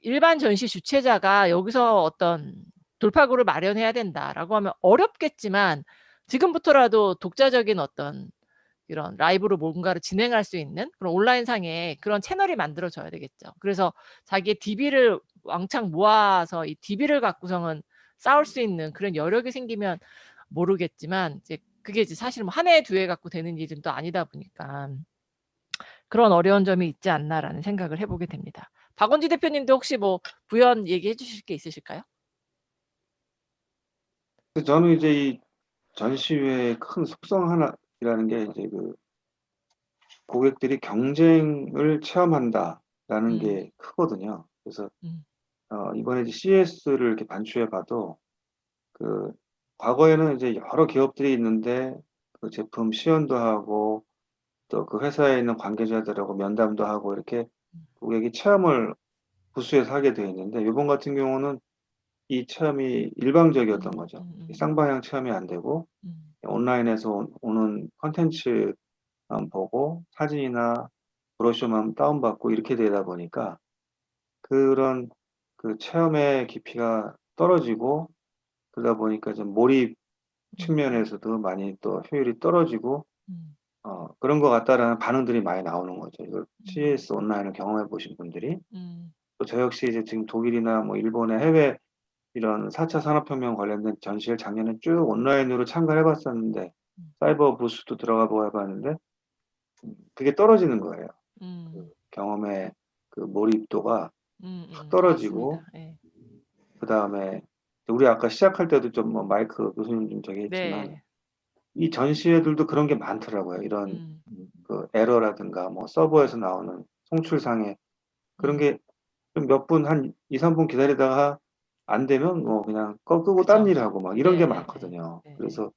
일반 전시 주최자가 여기서 어떤 돌파구를 마련해야 된다라고 하면 어렵겠지만 지금부터라도 독자적인 어떤 이런 라이브로 뭔가를 진행할 수 있는 그런 온라인상에 그런 채널이 만들어져야 되겠죠. 그래서 자기의 DB를 왕창 모아서 이 DB를 갖고서는 싸울 수 있는 그런 여력이 생기면 모르겠지만 이제 그게 이제 사실 뭐 한 해, 두 해 갖고 되는 일은 또 아니다 보니까 그런 어려운 점이 있지 않나라는 생각을 해보게 됩니다. 박원지 대표님도 혹시 뭐 부연 얘기해 주실 게 있으실까요? 저는 이제 이 전시회의 큰 속성 하나라는 게 이제 그 고객들이 경쟁을 체험한다라는 게 크거든요. 그래서 음. 이번에 이제 CES를 이렇게 반추해 봐도 그 과거에는 이제 여러 기업들이 있는데 그 제품 시연도 하고 또 그 회사에 있는 관계자들하고 면담도 하고 이렇게 고객이 체험을 부스에서 하게 되어 있는데 이번 같은 경우는 이 체험이 일방적이었던 거죠. 쌍방향 체험이 안 되고 온라인에서 오는 콘텐츠만 보고 사진이나 브로셔만 다운받고 이렇게 되다 보니까 그런 그 체험의 깊이가 떨어지고 그러다 보니까 좀 몰입 측면에서도 많이 또 효율이 떨어지고 그런 것 같다라는 반응들이 많이 나오는 거죠. 이걸 CES 온라인을 경험해 보신 분들이 또 저 역시 이제 지금 독일이나 뭐 일본의 해외 이런 4차 산업혁명 관련된 전시를 작년에 쭉 온라인으로 참가를 해봤었는데 사이버 부스도 들어가 보고 해봤는데 그게 떨어지는 거예요. 그 경험의 그 몰입도가 확 떨어지고 맞습니다. 예. 그 다음에 우리 아까 시작할 때도 좀 뭐 마이크 교수님 좀 저기 했지만 네. 이 전시회들도 그런 게 많더라고요. 이런 그 에러라든가 뭐 서버에서 나오는 송출상의 그런 게 좀 몇 분 한 2, 3분 기다리다가 안 되면 뭐 그냥 끄고 딴 그죠. 일 하고 막 이런 게 네네네. 많거든요. 네네. 그래서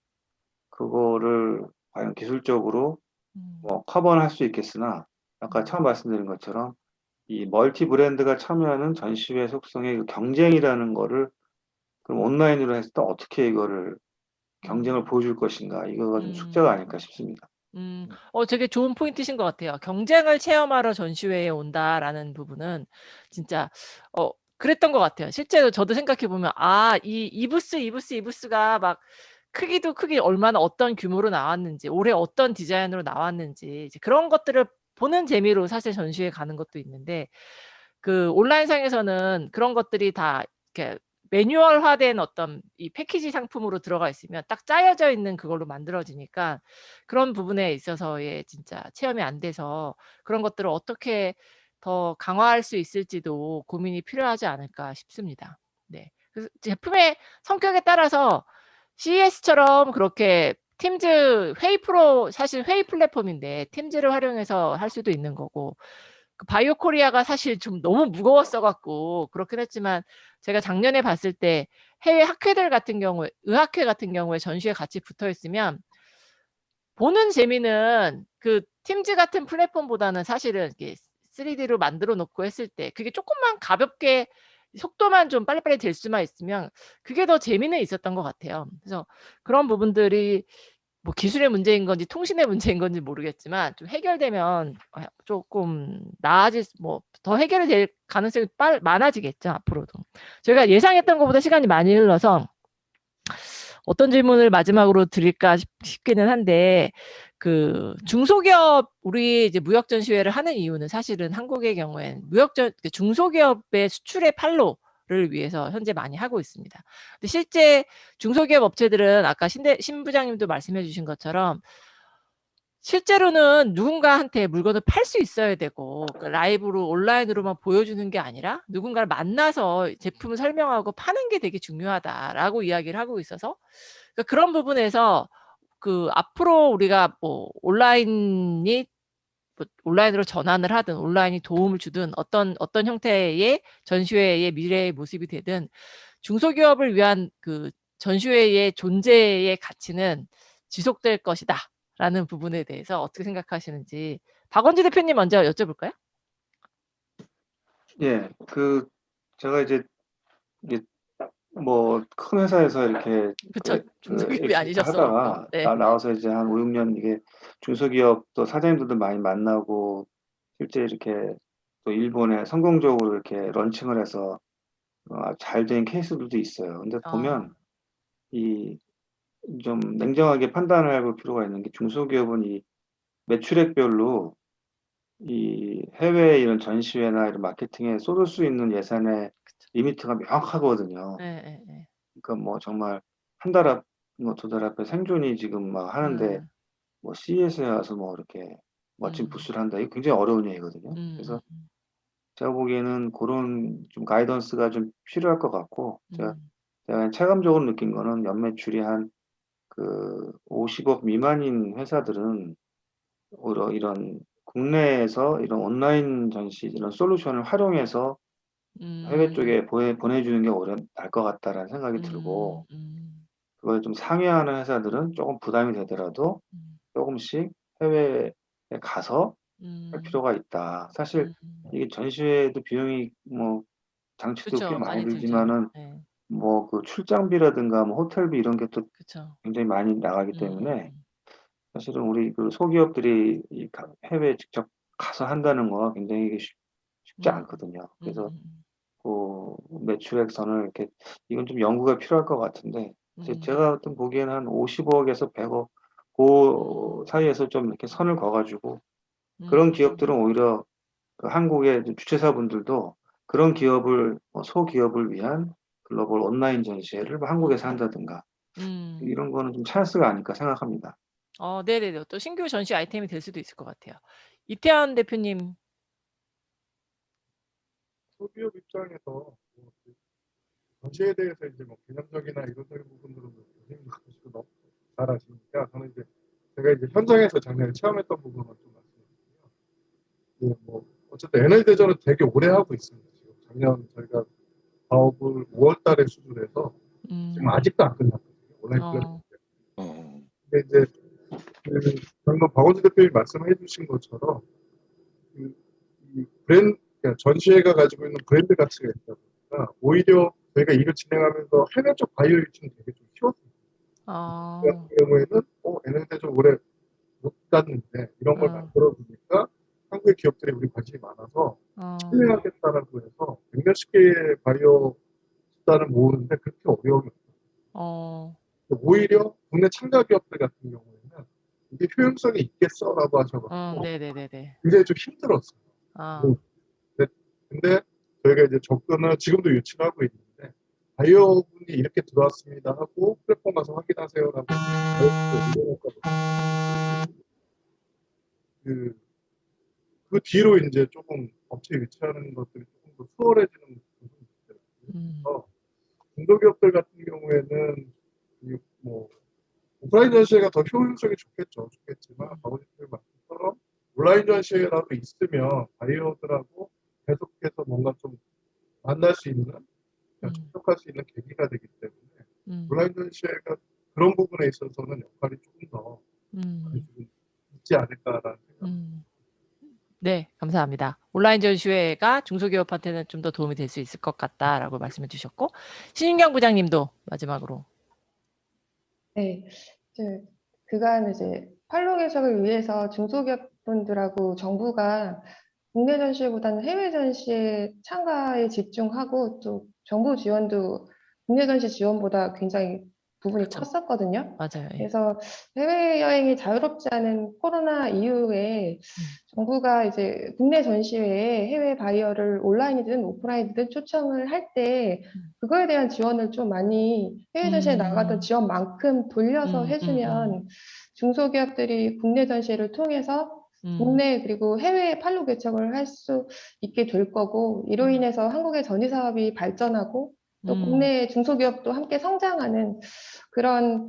그거를 과연 기술적으로 음. 뭐 커버는 할 수 있겠으나 아까 처음 말씀드린 것처럼 이 멀티 브랜드가 참여하는 전시회 속성의 그 경쟁이라는 거를 그럼 온라인으로 했을 때 어떻게 이거를 경쟁을 보여줄 것인가 이거가 좀 음. 숙제가 아닐까 싶습니다. 되게 좋은 포인트신 것 같아요. 경쟁을 체험하러 전시회에 온다라는 부분은 진짜 그랬던 것 같아요. 실제로 저도 생각해 보면 이 부스가 막 크기도 크기 얼마나 어떤 규모로 나왔는지, 올해 어떤 디자인으로 나왔는지 이제 그런 것들을 보는 재미로 사실 전시회 가는 것도 있는데 그 온라인상에서는 그런 것들이 다 이렇게 매뉴얼화된 어떤 이 패키지 상품으로 들어가 있으면 딱 짜여져 있는 그걸로 만들어지니까 그런 부분에 있어서의 진짜 체험이 안 돼서 그런 것들을 어떻게 더 강화할 수 있을지도 고민이 필요하지 않을까 싶습니다. 네. 그래서 제품의 성격에 따라서 CES처럼 그렇게 팀즈 사실 회의 플랫폼인데 팀즈를 활용해서 할 수도 있는 거고 그 바이오 코리아가 사실 좀 너무 무거웠어 갖고 그렇긴 했지만 제가 작년에 봤을 때 해외 학회들 같은 경우에 의학회 같은 경우에 전시회 같이 붙어 있으면 보는 재미는 그 팀즈 같은 플랫폼보다는 사실은 이게 3D로 만들어 놓고 했을 때 그게 쪼끔만 가볍게 속도만 좀 빨리빨리 될 수만 있으면 그게 더 재미는 있었던 것 같아요. 그래서 그런 부분들이 뭐 기술의 문제인 건지 통신의 문제인 건지 모르겠지만 좀 해결되면 쪼끔 더 해결이 될 가능성이 많아지겠죠, 앞으로도. 저희가 예상했던 것보다 시간이 많이 흘러서 어떤 질문을 마지막으로 드릴까 싶기는 한데 그 중소기업 우리 이제 무역 전시회를 하는 이유는 사실은 한국의 경우엔 중소기업의 수출의 판로를 위해서 현재 많이 하고 있습니다. 근데 실제 중소기업 업체들은 아까 신 부장님도 말씀해 주신 것처럼 실제로는 누군가한테 물건을 팔 수 있어야 되고 라이브로 온라인으로만 보여주는 게 아니라 누군가를 만나서 제품을 설명하고 파는 게 되게 중요하다라고 이야기를 하고 있어서 그런 부분에서 그 앞으로 우리가 뭐 온라인으로 전환을 하든 온라인이 도움을 주든 어떤 형태의 전시회의 미래의 모습이 되든 중소기업을 위한 그 전시회의 존재의 가치는 지속될 것이다라는 부분에 대해서 어떻게 생각하시는지 박원지 대표님 먼저 여쭤볼까요? 예, 제가 이제 이게 뭐 큰 회사에서 이렇게 그쵸. 중소기업이 엑시트 아니셔서. 하다가 네. 나와서 이제 한 5, 6년 이게 중소기업도 사장님들도 많이 만나고 실제 이렇게 또 일본에 성공적으로 이렇게 런칭을 해서 잘 된 케이스들도 있어요. 근데 보면 이 좀 냉정하게 판단을 해볼 필요가 있는 게 중소기업은 이 매출액별로 이 해외 이런 전시회나 이런 마케팅에 쏟을 수 있는 예산의 리미트가 명확하거든요. 예. 그러니까 뭐 정말 한 달 앞, 뭐 두 달 앞에 생존이 지금 막 하는데 뭐 CES에 와서 뭐 이렇게 멋진 부스를 한다. 이거 굉장히 어려운 얘기거든요. 그래서 제가 보기에는 그런 좀 가이던스가 좀 필요할 것 같고 제가 체감적으로 느낀 거는 연매출이 한 50억 미만인 회사들은 오히려 이런 국내에서 이런 온라인 전시 이런 솔루션을 활용해서 해외 쪽에 보내주는 게 오히려 나을 것 같다라는 생각이 들고 그걸 좀 상회하는 회사들은 조금 부담이 되더라도 조금씩 해외에 가서 할 필요가 있다. 사실 이게 전시회도 비용이 뭐 장치도 꽤 그쵸. 많이 많이 들죠. 들지만은 네. 뭐 그 출장비라든가 뭐 호텔비 이런 게 또 그쵸. 굉장히 많이 나가기 때문에 사실은 우리 그 소기업들이 해외에 직접 가서 한다는 거 굉장히 이게 쉽지 않거든요. 그래서 그 매출액선을 이렇게 이건 좀 연구가 필요할 것 같은데 제가 어떤 보기에는 한 50억에서 100억 그 사이에서 좀 이렇게 선을 그어가지고 그런 기업들은 오히려 그 한국의 주최사분들도 그런 기업을 소기업을 위한 글로벌 온라인 전시회를 뭐 한국에서 한다든가 이런 거는 좀 찬스가 아닐까 생각합니다. 네네네. 또 신규 전시 아이템이 될 수도 있을 것 같아요. 이태원 대표님. 소기업 입장에서 뭐 전시에 대해서 이제 뭐 개념적이나 이론적인 부분들은 선생님 가지고 너무 잘 아시니까 저는 이제 제가 이제 현장에서 작년에 체험했던 부분을 좀 말씀드릴게요. 뭐 어쨌든 에너지 대전은 되게 오래 하고 있습니다. 지금 작년 저희가 사업을 5월달에 수주해서 지금 아직도 안 끝났거든요. 온라인 플랫폼. 근데 이제 방금 박원주 대표님이 말씀해주신 것처럼 이 브랜드 그러니까 전시회가 가지고 있는 브랜드 가치가 있다 보니까 오히려 저희가 일을 진행하면서 해외 쪽 바이오 유치는 되게 좀 쉬웠습니다. 같은 경우에는 얘네들 좀 오래 못 갔는데 이런 걸 만들어주니까 한국의 기업들이 우리 관심이 많아서 참여하겠다라고 해서 몇십 개의 바이오 집단을 모으는데 그렇게 어려움이 없어요. 오히려 국내 참가 기업들 같은 경우에는 이게 효용성이 있겠어라고 하셔가지고 네네네네. 굉장히 좀 힘들었어요. 근데 저희가 이제 접근을 지금도 유치를 하고 있는데 바이오분이 이렇게 들어왔습니다 하고 플랫폼 가서 확인하세요라고 그 뒤로 이제 조금 업체 유치하는 것들이 조금 더 수월해지는 부분이 있어요. 중소기업들 같은 경우에는 뭐 오프라인 전시회가 더 효율성이 좋겠지만 바오니들 말씀처럼 온라인 전시회라도 있으면 바이오들하고 계속해서 뭔가 좀 만날 수 있는, 접촉할 수 있는 계기가 되기 때문에 온라인 전시회가 그런 부분에 있어서는 역할이 조금 더 있지 않을까라는 생각. 네, 감사합니다. 온라인 전시회가 중소기업한테는 좀 더 도움이 될 수 있을 것 같다라고 말씀해 주셨고, 신윤경 부장님도 마지막으로. 네, 그간 이제 팔로 개척을 위해서 중소기업분들하고 정부가 국내 전시회보다는 해외 전시에 참가에 집중하고 또 정부 지원도 국내 전시 지원보다 굉장히 부분이 그렇죠. 컸었거든요. 맞아요. 예. 그래서 해외여행이 자유롭지 않은 코로나 이후에 정부가 이제 국내 전시회에 해외 바이어를 온라인이든 오프라인이든 초청을 할 때 그거에 대한 지원을 좀 많이 해외 전시에 나갔던 지원만큼 돌려서 해주면 중소기업들이 국내 전시회를 통해서 국내 그리고 해외 판로 개척을 할 수 있게 될 거고 이로 인해서 한국의 전시 사업이 발전하고 또 국내 중소기업도 함께 성장하는 그런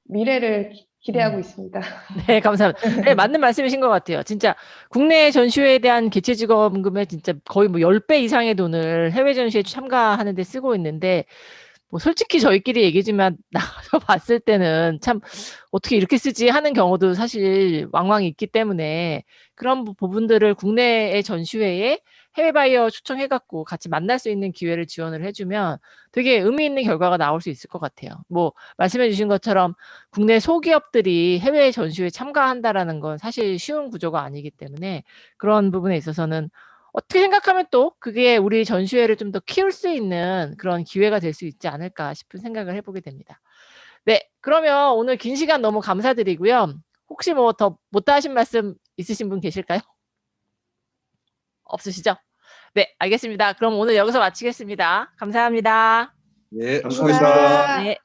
미래를 기대하고 있습니다. 네, 감사합니다. 네, 맞는 말씀이신 것 같아요. 진짜 국내 전시회에 대한 개최 지원금의 진짜 거의 뭐 10배 이상의 돈을 해외 전시회 참가하는 데 쓰고 있는데 뭐 솔직히 저희끼리 얘기지만 나가서 봤을 때는 참 어떻게 이렇게 쓰지 하는 경우도 사실 왕왕 있기 때문에 그런 부분들을 국내의 전시회에 해외 바이어 초청해갖고 같이 만날 수 있는 기회를 지원을 해주면 되게 의미 있는 결과가 나올 수 있을 것 같아요. 뭐 말씀해 주신 것처럼 국내 소기업들이 해외 전시회에 참가한다라는 건 사실 쉬운 구조가 아니기 때문에 그런 부분에 있어서는 어떻게 생각하면 또 그게 우리 전시회를 좀 더 키울 수 있는 그런 기회가 될 수 있지 않을까 싶은 생각을 해보게 됩니다. 네, 그러면 오늘 긴 시간 너무 감사드리고요. 혹시 뭐 더 못다 하신 말씀 있으신 분 계실까요? 없으시죠? 네, 알겠습니다. 그럼 오늘 여기서 마치겠습니다. 감사합니다. 네, 감사합니다. 네.